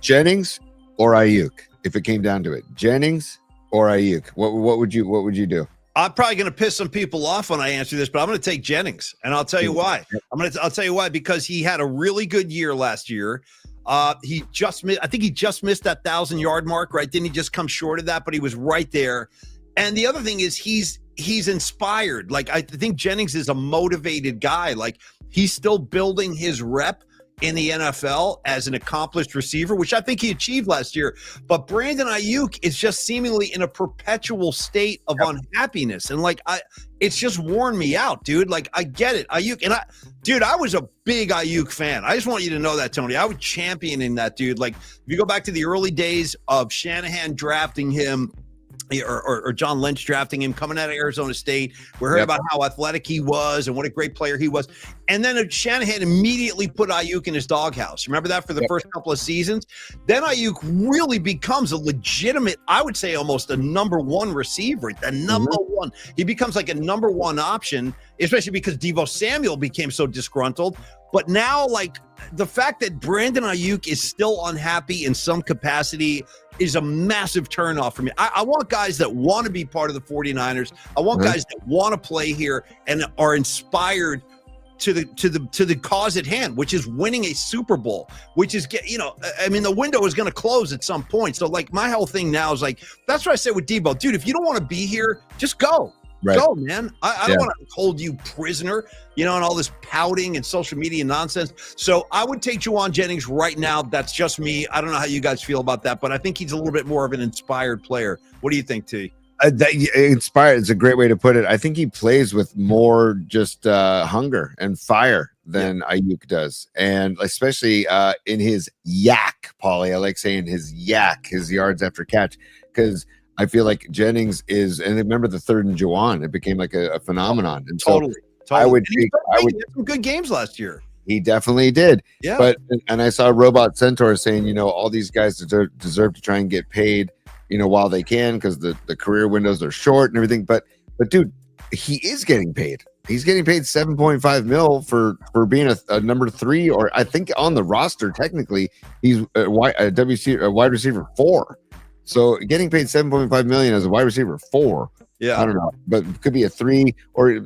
Speaker 2: Jennings or Ayuk, if it came down to it, Jennings or Ayuk, what would you do?
Speaker 1: I'm probably going to piss some people off when I answer this, but I'm going to take Jennings, and I'll tell you why. I'll tell you why, because he had a really good year last year. I think he just missed that 1,000-yard mark, right? Didn't he just come short of that? But he was right there. And the other thing is he's inspired. Like, I think Jennings is a motivated guy. Like, he's still building his rep in the NFL as an accomplished receiver, which I think he achieved last year. But Brandon Ayuk is just seemingly in a perpetual state of unhappiness. And like, it's just worn me out, dude. Like, I get it. Ayuk, and I was a big Ayuk fan. I just want you to know that, Tony. I was championing that dude. Like, if you go back to the early days of Shanahan drafting him, or John Lynch drafting him, coming out of Arizona State. We heard about how athletic he was and what a great player he was. And then Shanahan immediately put Ayuk in his doghouse. Remember that for the first couple of seasons? Then Ayuk really becomes a legitimate, I would say almost a number one receiver, the number one. He becomes like a number one option, especially because Deebo Samuel became so disgruntled. But now, like, the fact that Brandon Ayuk is still unhappy in some capacity is a massive turnoff for me. I want guys that want to be part of the 49ers. I want guys that want to play here and are inspired to the cause at hand, which is winning a Super Bowl, which is, I mean, the window is going to close at some point. So, like, my whole thing now is like, that's what I said with Deebo. Dude, if you don't want to be here, just go. Go, man. I don't want to hold you prisoner, and all this pouting and social media nonsense. So I would take Juwan Jennings right now. That's just me. I don't know how you guys feel about that, but I think he's a little bit more of an inspired player. What do you think, T?
Speaker 2: Inspired is a great way to put it. I think he plays with more just hunger and fire than Ayuk does. And especially in his yak, Paulie. I like saying his yak, his yards after catch, because I feel like Jennings is, and remember the 3rd and Juwan, it became like a phenomenon. And
Speaker 1: totally.
Speaker 2: I would
Speaker 1: he had some good games last year.
Speaker 2: He definitely did. Yeah. But and I saw Robot Centaur saying, all these guys deserve to try and get paid, while they can, because the career windows are short and everything. But dude, he is getting paid. He's getting paid $7.5 million for being a number 3, or I think on the roster technically he's a wide receiver 4. So getting paid $7.5 million as a wide receiver 4, I don't know, but it could be a 3, or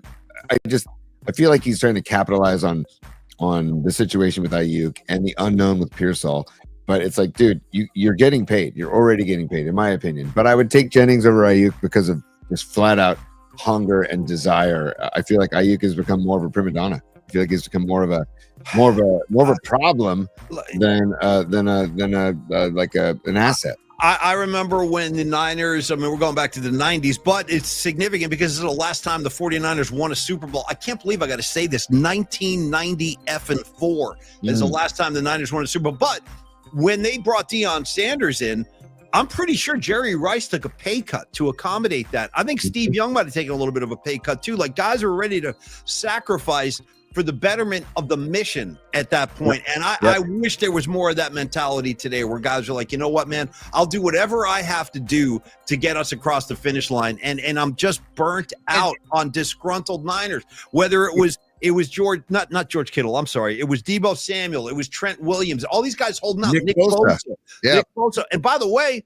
Speaker 2: I feel like he's trying to capitalize on the situation with Ayuk and the unknown with Pearsall. But it's like, dude, you're getting paid. You're already getting paid, in my opinion. But I would take Jennings over Ayuk because of just flat out hunger and desire. I feel like Ayuk has become more of a prima donna. I feel like he's become more of a problem than an asset.
Speaker 1: I remember when the Niners, I mean, we're going back to the 90s, but it's significant because this is the last time the 49ers won a Super Bowl. I can't believe I got to say this. 1990 F4 is the last time the Niners won a Super Bowl. But when they brought Deion Sanders in, I'm pretty sure Jerry Rice took a pay cut to accommodate that. I think Steve Young might have taken a little bit of a pay cut too. Like, guys are ready to sacrifice for the betterment of the mission at that point. And I wish there was more of that mentality today where guys are like, you know what, man, I'll do whatever I have to do to get us across the finish line. And I'm just burnt out on disgruntled Niners, whether it was George, not George Kittle. I'm sorry. It was Deebo Samuel. It was Trent Williams. All these guys holding up. Nick Bosa.
Speaker 2: Yeah.
Speaker 1: Nick Bosa. And by the way,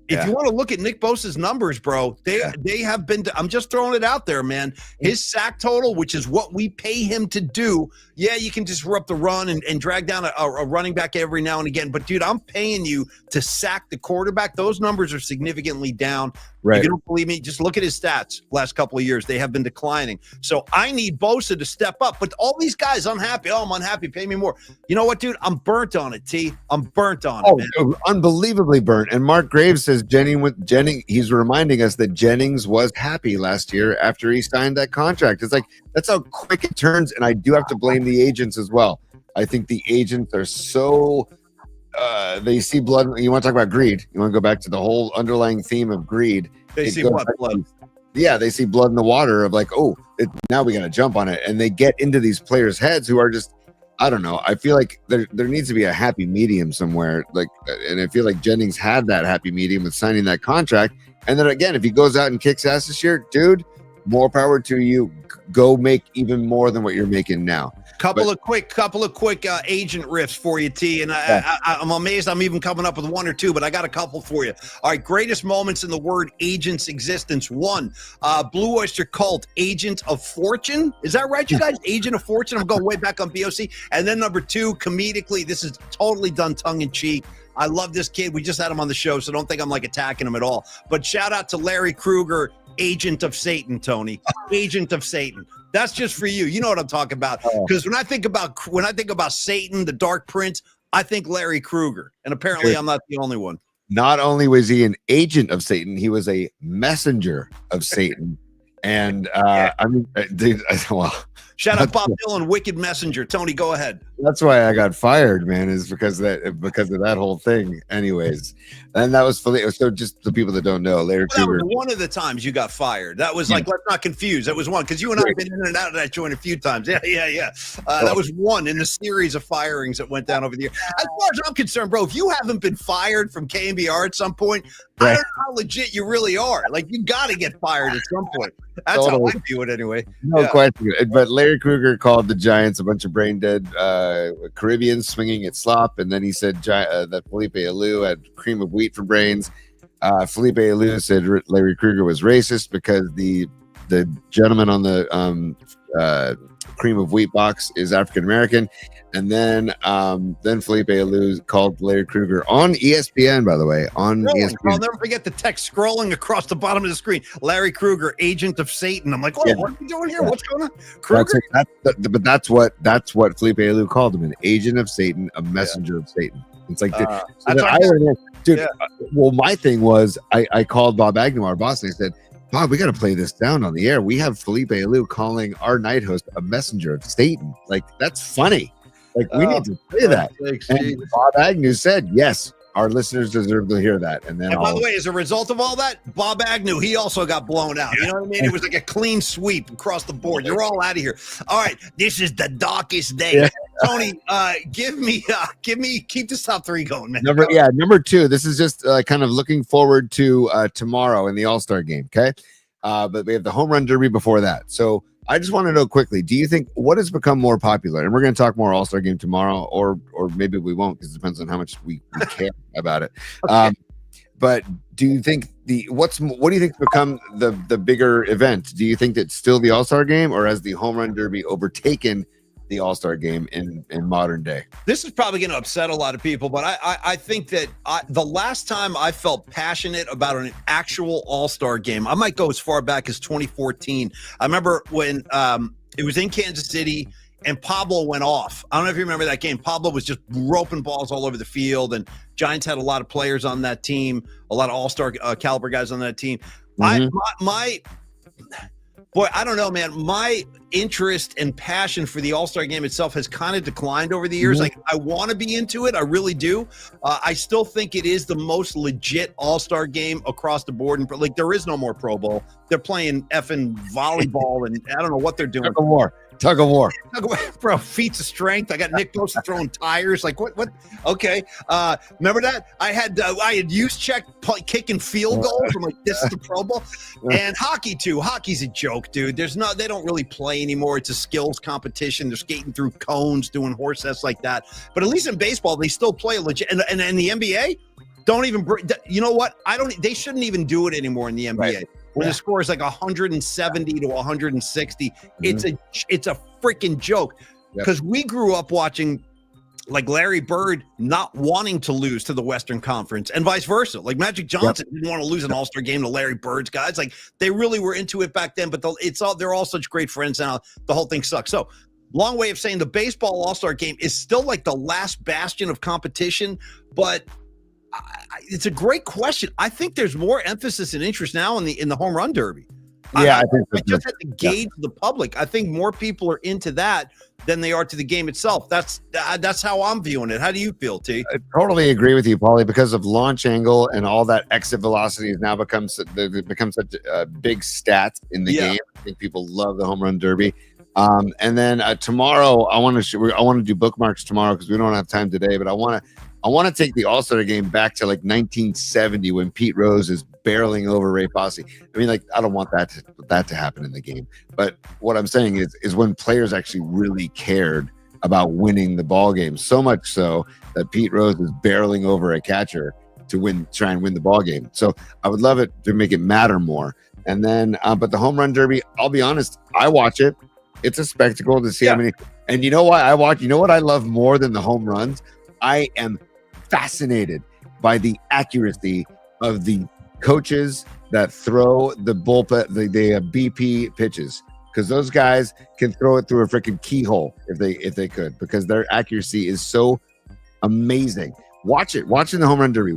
Speaker 1: if you want to look at Nick Bosa's numbers, bro, they have been. I'm just throwing it out there, man. His sack total, which is what we pay him to do. Yeah, you can disrupt the run and drag down a running back every now and again. But dude, I'm paying you to sack the quarterback. Those numbers are significantly down. Right. If you don't believe me, just look at his stats last couple of years. They have been declining. So I need Bosa to step up. But all these guys unhappy. Oh, I'm unhappy. Pay me more. You know what, dude? I'm burnt on it, T. I'm burnt on it, man.
Speaker 2: Unbelievably burnt. And Mark Graves says Jennings, he's reminding us that Jennings was happy last year after he signed that contract. It's like, that's how quick it turns. And I do have to blame the agents as well. I think the agents are so they see blood. You want to talk about greed? You want to go back to the whole underlying theme of greed?
Speaker 1: They see what? Blood.
Speaker 2: Yeah, they see blood in the water of like, now we got to jump on it. And they get into these players' heads who are just, I don't know. I feel like there needs to be a happy medium somewhere. Like, and I feel like Jennings had that happy medium with signing that contract. And then again, if he goes out and kicks ass this year, dude, more power to you. Go make even more than what you're making now.
Speaker 1: Couple of quick agent riffs for you, T. And I'm amazed I'm even coming up with one or two, but I got a couple for you. All right, greatest moments in the word agent's existence. One, Blue Oyster Cult, Agent of Fortune. Is that right, you guys? Agent of Fortune. I'm going way back on BOC. And then number two, comedically, this is totally done tongue-in-cheek. I love this kid. We just had him on the show, so don't think I'm like attacking him at all. But shout out to Larry Krueger, Agent of Satan, Tony. Agent of Satan. That's just for you. You know what I'm talking about. Because when I think about Satan, the Dark Prince, I think Larry Krueger. And apparently I'm not the only one.
Speaker 2: Not only was he an agent of Satan, he was a messenger of Satan. And I mean, dude, well,
Speaker 1: shout out Bob Dylan, Wicked Messenger. Tony, go ahead.
Speaker 2: That's why I got fired, man, is because of that whole thing. Anyways, and that was so just the people that don't know, Larry Krueger.
Speaker 1: That was one of the times you got fired. That was like, let's not confuse. That was one, because you and I have been in and out of that joint a few times. Yeah. That was one in the series of firings that went down over the year. As far as I'm concerned, bro, if you haven't been fired from KMBR at some point, I don't know how legit you really are. Like, you got to get fired at some point. That's how I view it anyway.
Speaker 2: No question. But Larry Krueger called the Giants a bunch of brain dead Caribbeans swinging at slop, and then he said that Felipe Alou had cream of wheat for brains. Felipe Alou said Larry Krueger was racist because the gentleman on the cream of wheat box is African American. And then Felipe Alou called Larry Krueger on ESPN, by the way, ESPN.
Speaker 1: I'll never forget the text scrolling across the bottom of the screen. Larry Krueger, Agent of Satan. I'm like, what are you doing here? What's going on? Krueger?
Speaker 2: But that's what Felipe Alou called him, an agent of Satan, a messenger of Satan. It's like, well, my thing was I called Bob Agnew, our boss, and I said, Bob, we got to play this down on the air. We have Felipe Alou calling our night host a messenger of Satan. Like, that's funny. Like, we need to say that. And Bob Agnew said, yes, our listeners deserve to hear that. And
Speaker 1: by the way, as a result of all that, Bob Agnew, he also got blown out. You know what I mean? It was like a clean sweep across the board. You're all out of here. All right, this is the darkest day. Yeah. Tony, keep this top three going, man.
Speaker 2: Number two. This is just kind of looking forward to tomorrow in the All-Star game. Okay, but we have the home run derby before that. So I just want to know quickly, do you think what has become more popular? And we're going to talk more All-Star game tomorrow, or maybe we won't, because it depends on how much we care about it. Okay. But do you think what do you think become the bigger event? Do you think that still the All-Star game, or has the Home Run Derby overtaken the All-Star game in modern day?
Speaker 1: This is probably going to upset a lot of people, but I think that the last time I felt passionate about an actual All-Star game, I might go as far back as 2014. I remember when it was in Kansas City and Pablo went off. I don't know if you remember that game. Pablo was just roping balls all over the field, and Giants had a lot of players on that team, a lot of All-Star caliber guys on that team. Boy, I don't know, man. My interest and passion for the All-Star game itself has kind of declined over the years. Like, I want to be into it. I really do. I still think it is the most legit All-Star game across the board. And like, there is no more Pro Bowl. They're playing effing volleyball, and I don't know what they're doing.
Speaker 2: Tug of war.
Speaker 1: Bro, feats of strength. I got Nick Bosa throwing tires. Like, what? Okay. Remember that? I had use check kicking field goals. I'm like, this is the Pro Bowl. And hockey too. Hockey's a joke, dude. They don't really play anymore. It's a skills competition. They're skating through cones, doing horse tests like that. But at least in baseball, they still play legit. And the NBA, don't even. You know what? They shouldn't even do it anymore in the NBA. Right. When the score is like 170 to 160, it's a freaking joke. Because we grew up watching like Larry Bird not wanting to lose to the Western Conference and vice versa. Like Magic Johnson didn't want to lose an All-Star game to Larry Bird's guys. Like they really were into it back then, but they're all such great friends now. The whole thing sucks. So long way of saying the baseball All-Star game is still like the last bastion of competition, but it's a great question. I think there's more emphasis and interest now in the home run derby.
Speaker 2: Yeah,
Speaker 1: I just have to gauge the public. I think more people are into that than they are to the game itself. That's how I'm viewing it. How do you feel, T?
Speaker 2: I totally agree with you, Paulie, because of launch angle and all that exit velocity has now become such a big stat in the game. I think people love the home run derby. And then tomorrow, I want to do bookmarks tomorrow because we don't have time today. But I want to take the All-Star game back to like 1970 when Pete Rose is barreling over Ray Fosse. I mean, like, I don't want that to happen in the game. But what I'm saying is when players actually really cared about winning the ball game, so much so that Pete Rose is barreling over a catcher to try and win the ball game. So I would love it to make it matter more. And then, but the home run derby, I'll be honest, I watch it. It's a spectacle to see how many. And you know why I watch? You know what I love more than the home runs? I am fascinated by the accuracy of the coaches that throw the bullpen, the BP pitches, because those guys can throw it through a freaking keyhole if they could, because their accuracy is so amazing. Watching the home run derby.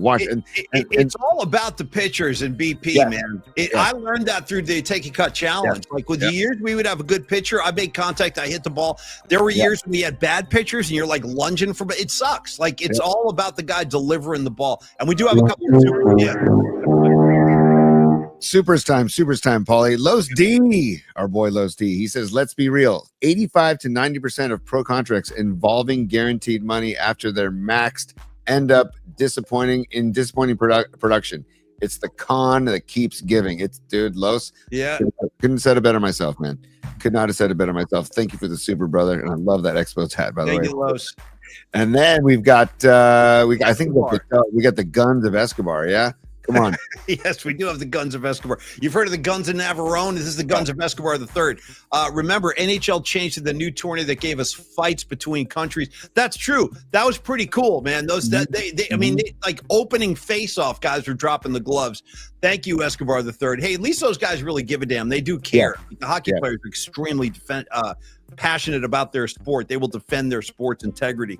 Speaker 1: It's all about the pitchers and BP, man. I learned that through the Take a Cut challenge. Like with the years we would have a good pitcher, I made contact, I hit the ball. There were years when we had bad pitchers and you're like lunging for, it sucks. Like it's all about the guy delivering the ball. And we do have a couple of
Speaker 2: Supers time, Paulie. Los D, our boy Los D. He says, let's be real. 85 to 90% of pro contracts involving guaranteed money after they're maxed end up disappointing production. It's the con that keeps giving. It's Los.
Speaker 1: Yeah.
Speaker 2: Couldn't have said it better myself, man. Could not have said it better myself. Thank you for the super, brother. And I love that Expos hat, by the way.
Speaker 1: Thank you, Los.
Speaker 2: And then we've got we got the guns of Escobar. Yeah. Come on.
Speaker 1: Yes, we do have the Guns of Escobar. You've heard of the Guns of Navarone. This is the Guns of Escobar III. Remember, NHL changed to the new tourney that gave us fights between countries. That's true. That was pretty cool, man. Like opening face-off, guys were dropping the gloves. Thank you, Escobar III. Hey, at least those guys really give a damn. They do care. The hockey players are extremely passionate about their sport. They will defend their sport's integrity.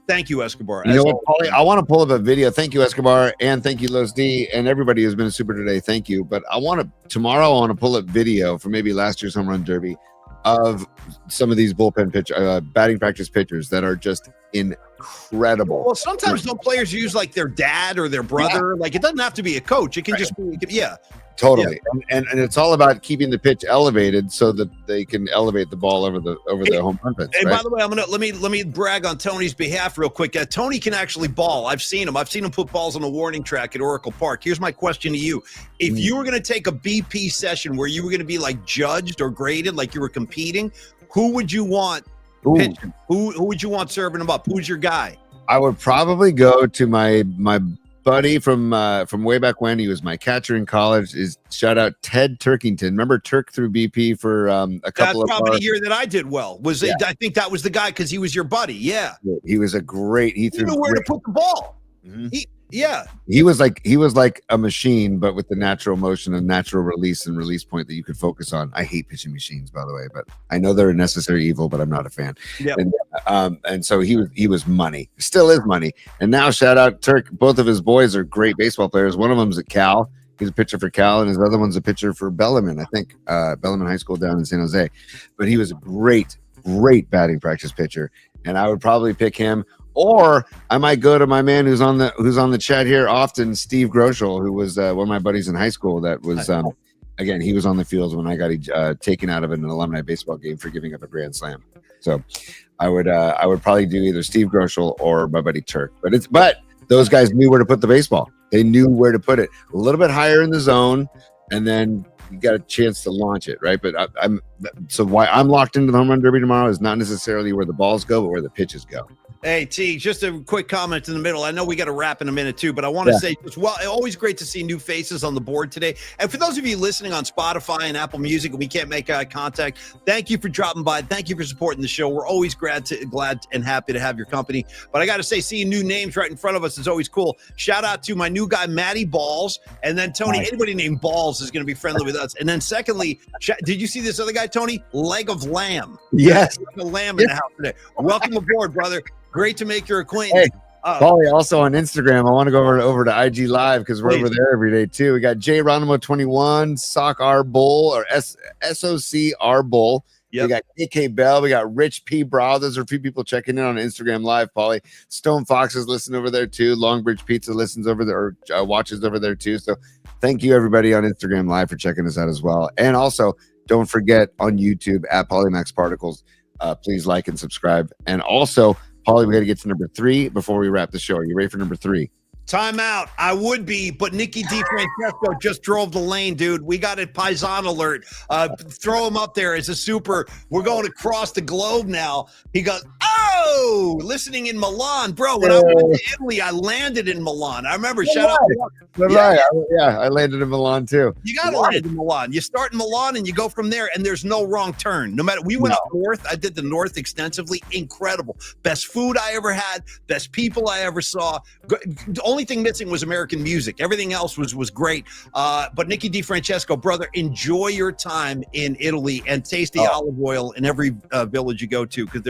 Speaker 1: Thank you, Escobar.
Speaker 2: You know what, Paulie? I want to pull up a video. Thank you, Escobar, and thank you, Los D, and everybody who's been a super today. Thank you. But tomorrow I want to pull up video for maybe last year's home run derby of some of these bullpen batting practice pitchers that are just incredible.
Speaker 1: Well, sometimes some players use like their dad or their brother. Like it doesn't have to be a coach. It can just be,
Speaker 2: Totally. Yeah. And it's all about keeping the pitch elevated so that they can elevate the ball over the home run pitch.
Speaker 1: Hey, by the way, let me brag on Tony's behalf real quick. Tony can actually ball. I've seen him put balls on the warning track at Oracle Park. Here's my question to you. If you were going to take a BP session where you were going to be like judged or graded like you were competing, who would you want pitching? Who would you want serving them up? Who's your guy?
Speaker 2: I would probably go to my buddy from way back when. He was my catcher in college. Is shout out Ted Turkington. Remember Turk through BP for a couple
Speaker 1: That's
Speaker 2: of
Speaker 1: probably the year that I did well. I think that was the guy because he was your buddy. Yeah,
Speaker 2: he was a great. He
Speaker 1: knew where to put the ball.
Speaker 2: Mm-hmm. He was like a machine, but with the natural motion and natural release and release point that you could focus on. I hate pitching machines, by the way, but I know they're a necessary evil, but I'm not a fan.
Speaker 1: Yeah.
Speaker 2: And so he was money, still is money. And now shout out Turk. Both of his boys are great baseball players. One of them's at Cal. He's a pitcher for Cal, and his other one's a pitcher for Bellarmine, I think, Bellarmine High School down in San Jose. But he was a great batting practice pitcher, and I would probably pick him. Or I might go to my man who's on the chat here often, Steve Groschel, who was one of my buddies in high school. That was again, he was on the field when I got taken out of an alumni baseball game for giving up a grand slam. So I would probably do either Steve Groschel or my buddy Turk. But those guys knew where to put the baseball. They knew where to put it a little bit higher in the zone, and then you got a chance to launch it, right? But why I'm locked into the home run derby tomorrow is not necessarily where the balls go, but where the pitches go.
Speaker 1: Hey, T, just a quick comment in the middle. I know we got to wrap in a minute, too, but I want to say, always great to see new faces on the board today. And for those of you listening on Spotify and Apple Music, and we can't make eye contact, thank you for dropping by. Thank you for supporting the show. We're always glad and happy to have your company. But I got to say, seeing new names right in front of us is always cool. Shout out to my new guy, Matty Balls. And then, Tony, anybody named Balls is going to be friendly with us. And then, secondly, did you see this other guy, Tony? Leg of Lamb.
Speaker 2: Yes.
Speaker 1: Leg of Lamb in the house today. Welcome aboard, brother. Great to make your acquaintance.
Speaker 2: Hey, Paulie, also on Instagram. I want to go over to IG Live because we're over there every day too. We got J.Ronimo21, Sock R Bull or SOC R Bull. Yep. We got AK Bell. We got Rich P. Brow. Those are a few people checking in on Instagram Live, Paulie. Stone Foxes listen over there too. Longbridge Pizza listens over there or watches over there too. So thank you everybody on Instagram Live for checking us out as well. And also don't forget on YouTube at Polymax Particles. Please like and subscribe. And also, Paulie, we got to get to number 3 before we wrap the show. Are you ready for number 3?
Speaker 1: Timeout. I would be, but Nicky DiFrancesco just drove the lane, dude. We got a Paisan alert. Throw him up there as a super. We're going across the globe now. He goes, oh, listening in Milan. Bro, when I went to Italy, I landed in Milan. I remember, shout out.
Speaker 2: I landed in Milan too.
Speaker 1: You got to land in Milan. You start in Milan and you go from there, and there's no wrong turn. No matter, we went up north. I did the north extensively. Incredible. Best food I ever had. Best people I ever saw. The only thing missing was American music. Everything else was great. But Nicky DiFrancesco, brother, enjoy your time in Italy and taste the olive oil in every village you go to, because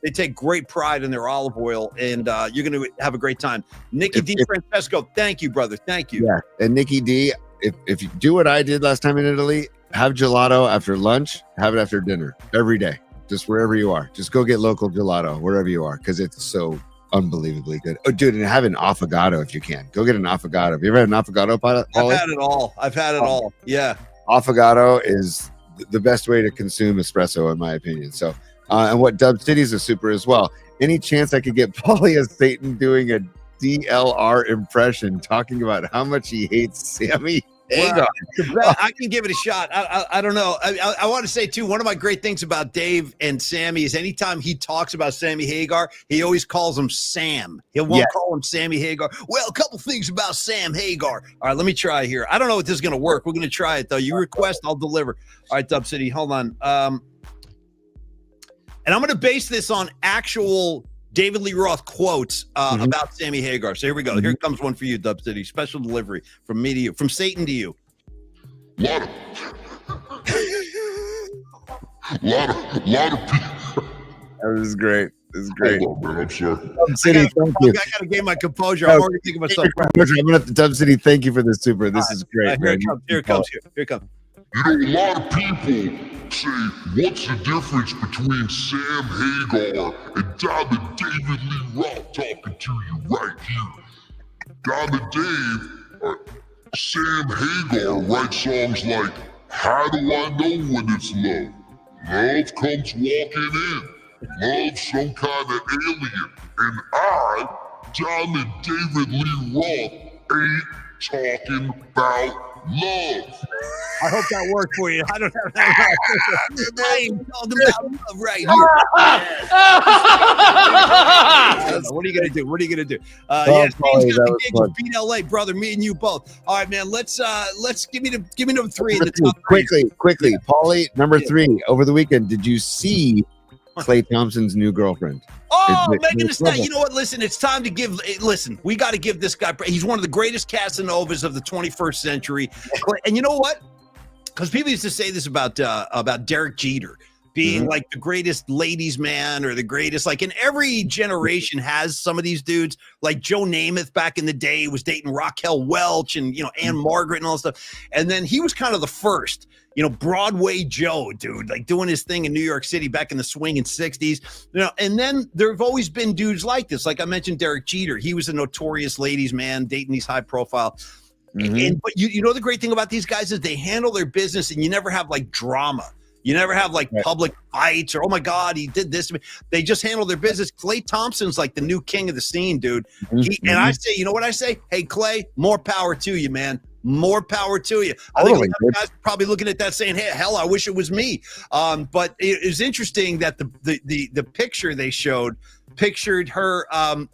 Speaker 1: they take great pride in their olive oil, and you're going to have a great time. Nicky DiFrancesco, thank you, brother. Thank you.
Speaker 2: Yeah, and Nicky D, if you do what I did last time in Italy, have gelato after lunch, have it after dinner, every day, just wherever you are. Just go get local gelato wherever you are, because it's so unbelievably good. Oh, dude, and have an affogato if you can. Go get an affogato. Have you ever had an affogato, Paulie?
Speaker 1: I've had it all. Yeah.
Speaker 2: Affogato is the best way to consume espresso, in my opinion. So, and what Dub City's a super as well. Any chance I could get Paulie as Satan doing a DLR impression, talking about how much he hates Sammy Hagar?
Speaker 1: Well, I can give it a shot. I don't know. I want to say, too, one of my great things about Dave and Sammy is anytime he talks about Sammy Hagar, he always calls him Sam. He won't call him Sammy Hagar. Well, a couple things about Sam Hagar. All right, let me try here. I don't know if this is going to work. We're going to try it, though. You request, I'll deliver. All right, Dub City, hold on. And I'm going to base this on actual David Lee Roth quotes about Sammy Hagar. So here we go. Here comes one for you, Dub City. Special delivery from me to you, from Satan to you.
Speaker 5: Lot of people.
Speaker 2: That was great. This is great.
Speaker 5: Hold on, man, I'm sorry.
Speaker 2: Dub City, thank you.
Speaker 1: I got to gain my composure. I'm already thinking myself.
Speaker 2: I'm going to Dub City, thank you for this super. This is great.
Speaker 1: Here it comes. Here it comes.
Speaker 5: You know, a lot of people say, what's the difference between Sam Hagar and Diamond David Lee Roth talking to you right here? Diamond Dave, Sam Hagar writes songs like, how do I know when it's love? Love comes walking in. Love's some kind of alien. And I, Diamond David Lee Roth, ain't talking about love.
Speaker 1: I hope that worked for you. I don't have that. I ain't talking about love right here. What are you gonna do? What are you gonna do? Yeah, Steve's got the gig with Beat LA, brother. Me and you both. All right, man. Let's give me number 3 in the top
Speaker 2: quickly. Paulie, number 3. Over the weekend, did you see Klay Thompson's new girlfriend?
Speaker 1: Oh, Megan Thee Stallion. You know what? Listen, it's time to give. Listen, we got to give this guy. He's one of the greatest Casanovas of the 21st century. And you know what? Because people used to say this about Derek Jeter being like the greatest ladies' man or the greatest. Like, in every generation has some of these dudes. Like Joe Namath back in the day was dating Raquel Welch and Anne Margaret and all that stuff. And then he was kind of the first. Broadway Joe, dude, like doing his thing in New York City back in the swinging 60s. And then there have always been dudes like this. Like I mentioned, Derek Jeter. He was a notorious ladies' man, dating these high profile. But you know the great thing about these guys is they handle their business, and you never have like drama. You never have like public fights or, oh my God, he did this. They just handle their business. Klay Thompson's like the new king of the scene, dude. And I say, you know what I say? Hey, Klay, more power to you, man. More power to you. I think a lot of guys are probably looking at that saying, hey, hell, I wish it was me. But it was interesting that the picture they showed pictured her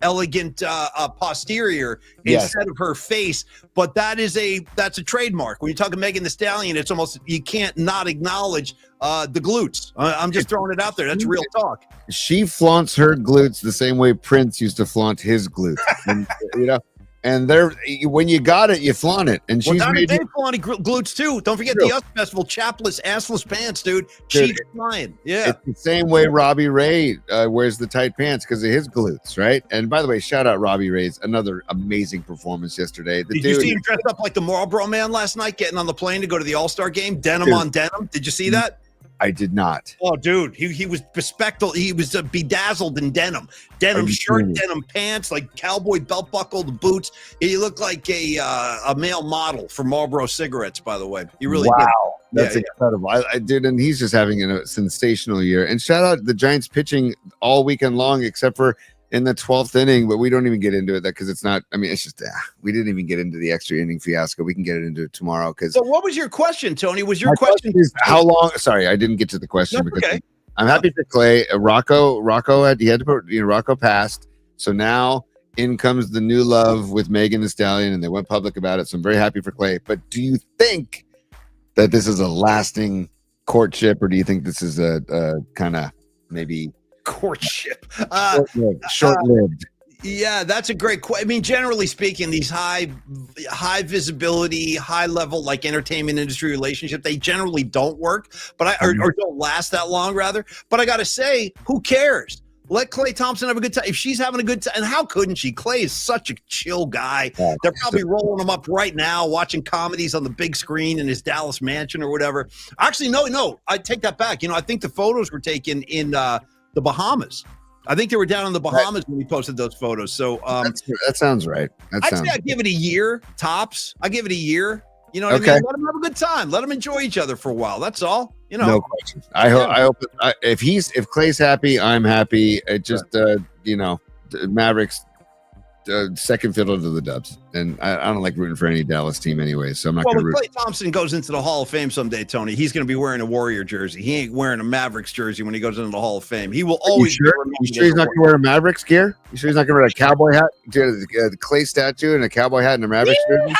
Speaker 1: elegant posterior instead of her face. But that's a trademark. When you're talking Megan Thee Stallion, it's almost, you can't not acknowledge the glutes. I'm just throwing it out there. That's real talk.
Speaker 2: She flaunts her glutes the same way Prince used to flaunt his glutes. And, and when you got it, you flaunt it. And she's
Speaker 1: flaunting glutes too. Don't forget the US Festival, chapless, assless pants, dude. Cheeks flying. Yeah.
Speaker 2: It's the same way Robbie Ray wears the tight pants because of his glutes, right? And by the way, shout out Robbie Ray's another amazing performance yesterday.
Speaker 1: Did you see him dressed up like the Marlboro Man last night, getting on the plane to go to the All-Star game? Denim on denim. Did you see that?
Speaker 2: I did not.
Speaker 1: Oh, dude, he was bespectacled. He was bedazzled in denim shirt, denim pants, like cowboy belt buckle, the boots. He looked like a male model for Marlboro cigarettes. By the way, he really did.
Speaker 2: That's incredible. I did, and he's just having a sensational year. And shout out the Giants pitching all weekend long, except for in the 12th inning, but we don't even get into it because it's not. I mean, it's just we didn't even get into the extra inning fiasco. We can get into it tomorrow. So,
Speaker 1: what was your question, Tony? Was your question
Speaker 2: how long? Sorry, I didn't get to the question.
Speaker 1: That's okay.
Speaker 2: I'm happy for Klay. Rocco had to put. Rocco passed, so now in comes the new love with Megan Thee Stallion, and they went public about it. So I'm very happy for Klay. But do you think that this is a lasting courtship, or do you think this is a kind of maybe
Speaker 1: courtship?
Speaker 2: Short-lived.
Speaker 1: Yeah, that's a great question. I mean, generally speaking, these high visibility, high level, like entertainment industry relationship, they generally don't work, but or don't last that long, rather. But I got to say, who cares? Let Klay Thompson have a good time. If she's having a good time, and how couldn't she? Klay is such a chill guy. They're probably rolling him up right now, watching comedies on the big screen in his Dallas mansion or whatever. Actually, no, I take that back. I think the photos were taken in the Bahamas. I think they were down in the Bahamas when we posted those photos. So
Speaker 2: that sounds right.
Speaker 1: I'd give it a year tops. I give it a year. You know what I mean? Let them have a good time. Let them enjoy each other for a while. That's all.
Speaker 2: No question. I hope if Klay's happy, I'm happy. It just Mavericks second fiddle to the Dubs, and I don't like rooting for any Dallas team anyway, so I'm not going to root.
Speaker 1: Klay Thompson goes into the Hall of Fame someday, Tony, he's going to be wearing a Warrior jersey. He ain't wearing a Mavericks jersey when he goes into the Hall of Fame. He will always.
Speaker 2: You sure he's not going to wear a Mavericks gear? You sure he's not going to wear a cowboy hat, the Klay statue, and a cowboy hat and a Mavericks jersey?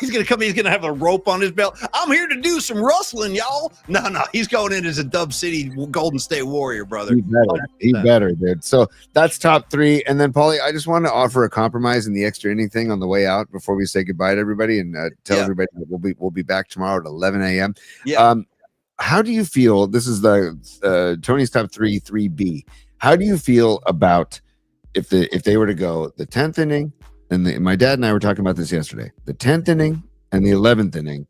Speaker 1: He's going to come. He's going to have a rope on his belt. I'm here to do some rustling, y'all. No, he's going in as a Dub City Golden State Warrior, brother.
Speaker 2: He better, dude. So that's top 3, and then Paulie, I just want to offer a compromise in the extra inning thing on the way out before we say goodbye to everybody, and tell everybody that we'll be back tomorrow at 11 a.m. How do you feel? This is the Tony's top 3B. How do you feel about if they were to go the 10th inning? And my dad and I were talking about this yesterday. The 10th inning and the 11th inning,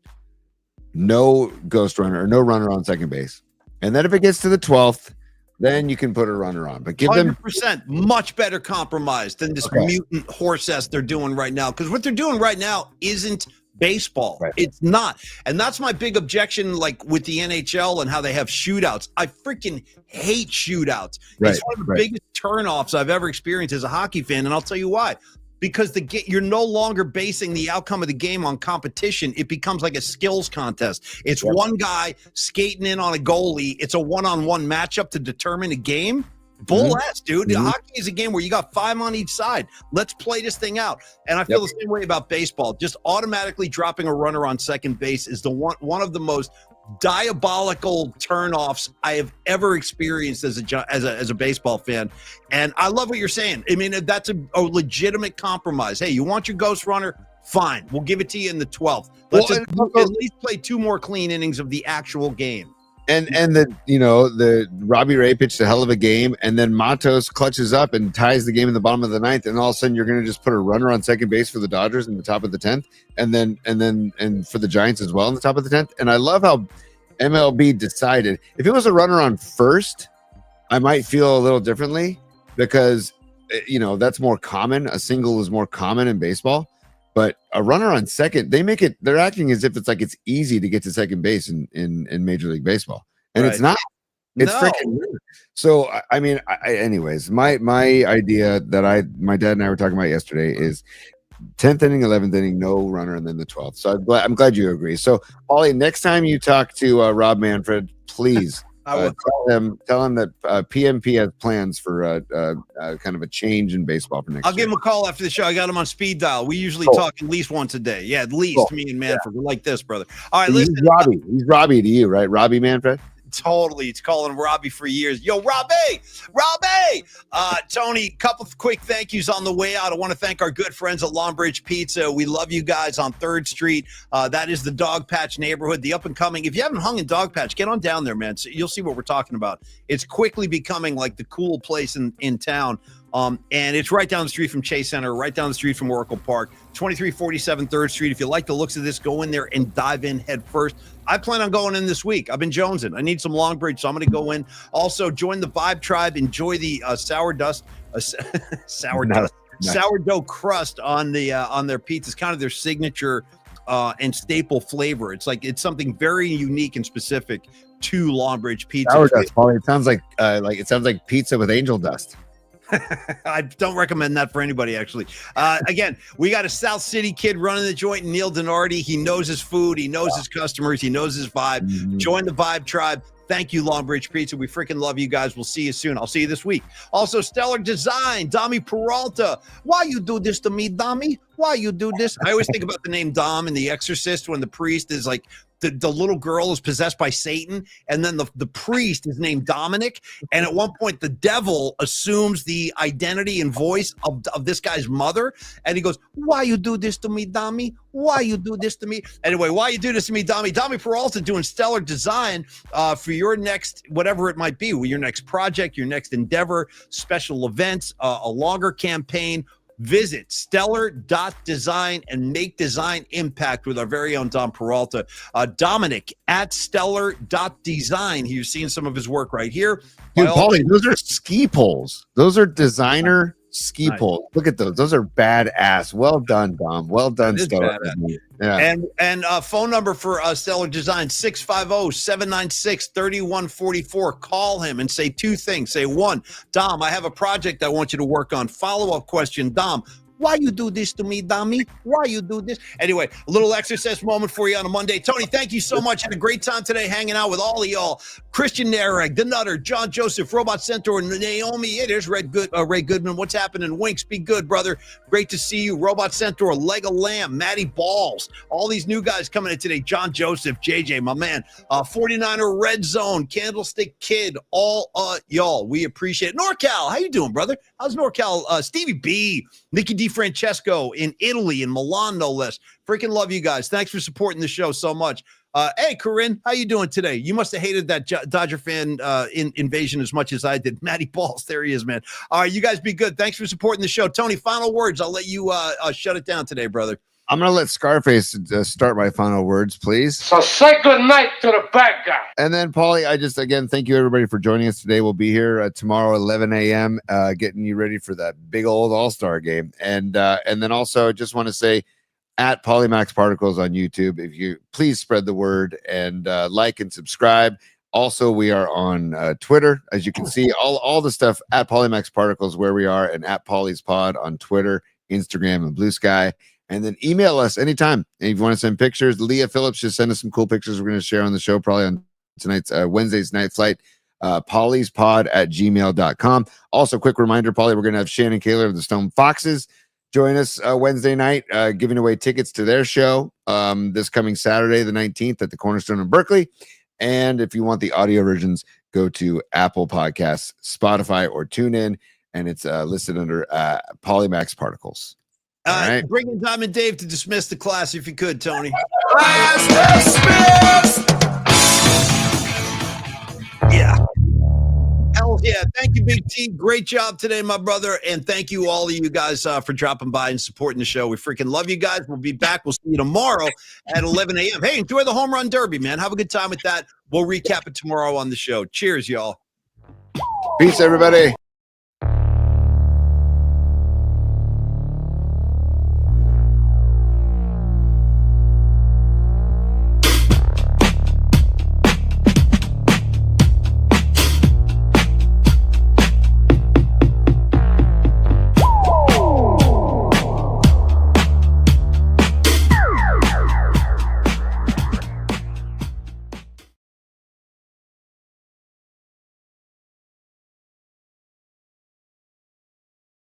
Speaker 2: no ghost runner or no runner on second base. And then if it gets to the 12th, then you can put a runner on. But give
Speaker 1: 100%
Speaker 2: them
Speaker 1: much better compromise than this mutant horse ass they're doing right now. Because what they're doing right now isn't baseball. Right. It's not. And that's my big objection, like with the NHL and how they have shootouts. I freaking hate shootouts. It's one of the biggest turnoffs I've ever experienced as a hockey fan. And I'll tell you why. because you're no longer basing the outcome of the game on competition. It becomes like a skills contest. It's one guy skating in on a goalie. It's a one-on-one matchup to determine a game. Bull ass, dude. Hockey is a game where you got 5 on each side. Let's play this thing out. And I feel the same way about baseball. Just automatically dropping a runner on second base is one of the most diabolical turnoffs I have ever experienced as a baseball fan. And I love what you're saying. I mean, that's a legitimate compromise. Hey, you want your ghost runner? Fine. We'll give it to you in the 12th. Let's at least play 2 more clean innings of the actual game.
Speaker 2: And the Robbie Ray pitched a hell of a game, and then Matos clutches up and ties the game in the bottom of the 9th, and all of a sudden you're going to just put a runner on second base for the Dodgers in the top of the 10th, and for the Giants as well in the top of the 10th. And I love how MLB decided if it was a runner on first, I might feel a little differently because that's more common. A single is more common in baseball. But a runner on second, they're acting as if it's like it's easy to get to second base in Major League Baseball. And it's not. It's freaking weird. So, I mean, anyways, my idea that my dad and I were talking about yesterday is 10th inning, 11th inning, no runner, and then the 12th. So I'm glad you agree. So, Ollie, next time you talk to Rob Manfred, please tell him that PMP has plans for kind of a change in baseball for next year.
Speaker 1: I'll give him a call after the show. I got him on speed dial. We usually talk at least once a day. Yeah, at least me and Manfred. We're like this, brother. All right, listen.
Speaker 2: He's Robbie to you, right? Robbie Manfred?
Speaker 1: Totally. It's calling him Robbie for years. Yo, Robbie! Tony, couple of quick thank yous on the way out. I want to thank our good friends at Longbridge Pizza. We love you guys on 3rd Street. That is the Dog Patch neighborhood, the up and coming. If you haven't hung in Dog Patch, get on down there, man. So you'll see what we're talking about. It's quickly becoming like the cool place in town. And it's right down the street from Chase Center, right down the street from Oracle Park, 2347 3rd Street. If you like the looks of this, go in there and dive in head first. I plan on going in this week. I've been jonesing. I need some Longbridge, so I'm going to go in. Also, join the Vibe Tribe. Enjoy the sourdough crust on their pizza. It's kind of their signature and staple flavor. It's something very unique and specific to Longbridge pizza.
Speaker 2: Sourdough, Paulie. It sounds like pizza with angel dust.
Speaker 1: I don't recommend that for anybody, actually. Again, we got a South City kid running the joint, Neil Denardi. He knows his food. He knows his customers. He knows his vibe. Join the Vibe Tribe. Thank you, Longbridge Pizza. We freaking love you guys. We'll see you soon. I'll see you this week. Also, Stellar Design, Dami Peralta. Why you do this to me, Dami? Why you do this? I always think about the name Dom in The Exorcist when the priest is like, the little girl is possessed by Satan, and then the priest is named Dominic. And at one point, the devil assumes the identity and voice of this guy's mother. And he goes, why you do this to me, Dami? Why you do this to me? Anyway, why you do this to me, Dami? Dami Peralta doing Stellar Design for your next, whatever it might be, your next project, your next endeavor, special events, a longer campaign. Visit stellar.design and make design impact with our very own Dom Peralta. Dominic at stellar.design. You're seeing some of his work right here.
Speaker 2: Dude, Paulie, those are ski poles. Those are designer ski poles. Look at those. Those are badass. Well done, Dom. Well done, Stellar. Yeah.
Speaker 1: And phone number for Stellar Design, 650-796-3144. Call him and say 2 things. Say 1, Dom, I have a project I want you to work on. Follow-up question, Dom, why you do this to me, Dami? Why you do this? Anyway, a little exercise moment for you on a Monday. Tony, thank you so much. Had a great time today hanging out with all of y'all. Christian Narek, The Nutter, John Joseph, Robot Centaur, Naomi. There's Ray Goodman. What's happening? Winks, be good, brother. Great to see you. Robot Centaur, Lego Lamb, Matty Balls. All these new guys coming in today. John Joseph, JJ, my man. 49er Red Zone, Candlestick Kid, all y'all. We appreciate it. NorCal, how you doing, brother? How's NorCal? Stevie B, Mickey DiFrancesco in Italy, in Milan, no less. Freaking love you guys. Thanks for supporting the show so much. Hey, Corinne, how you doing today? You must have hated that Dodger fan invasion as much as I did. Matty Balls, there he is, man. All right, you guys be good. Thanks for supporting the show. Tony, final words. I'll let you shut it down today, brother.
Speaker 2: I'm going to let Scarface start my final words, please.
Speaker 6: So say good night to the bad guy.
Speaker 2: And then, Paulie, I just, again, thank you, everybody, for joining us today. We'll be here tomorrow, 11 a.m., getting you ready for that big old all-star game. And then also, just want to say, at Polymax Particles on YouTube, if you please spread the word and like and subscribe. Also, we are on Twitter, as you can see, all the stuff at Polymax Particles where we are, and at Polly's Pod on Twitter Instagram, and Blue Sky. And then email us anytime. And if you want to send pictures, Leah Phillips, just send us some cool pictures we're going to share on the show, probably on tonight's Wednesday's night flight. pollyspod@gmail.com. Also, quick reminder, Polly, we're going to have Shannon Kaler of the Stone Foxes join us Wednesday night, giving away tickets to their show this coming Saturday, the 19th, at the Cornerstone in Berkeley. And if you want the audio versions, go to Apple Podcasts, Spotify, or TuneIn, and it's listed under Polymax Particles. All right.
Speaker 1: Bring in Diamond Dave to dismiss the class if you could, Tony. Yeah. Hell yeah. Thank you, Big T. Great job today, my brother. And thank you, all of you guys, for dropping by and supporting the show. We freaking love you guys. We'll be back. We'll see you tomorrow at 11 a.m. Hey, enjoy the home run derby, man. Have a good time with that. We'll recap it tomorrow on the show. Cheers, y'all.
Speaker 2: Peace, everybody.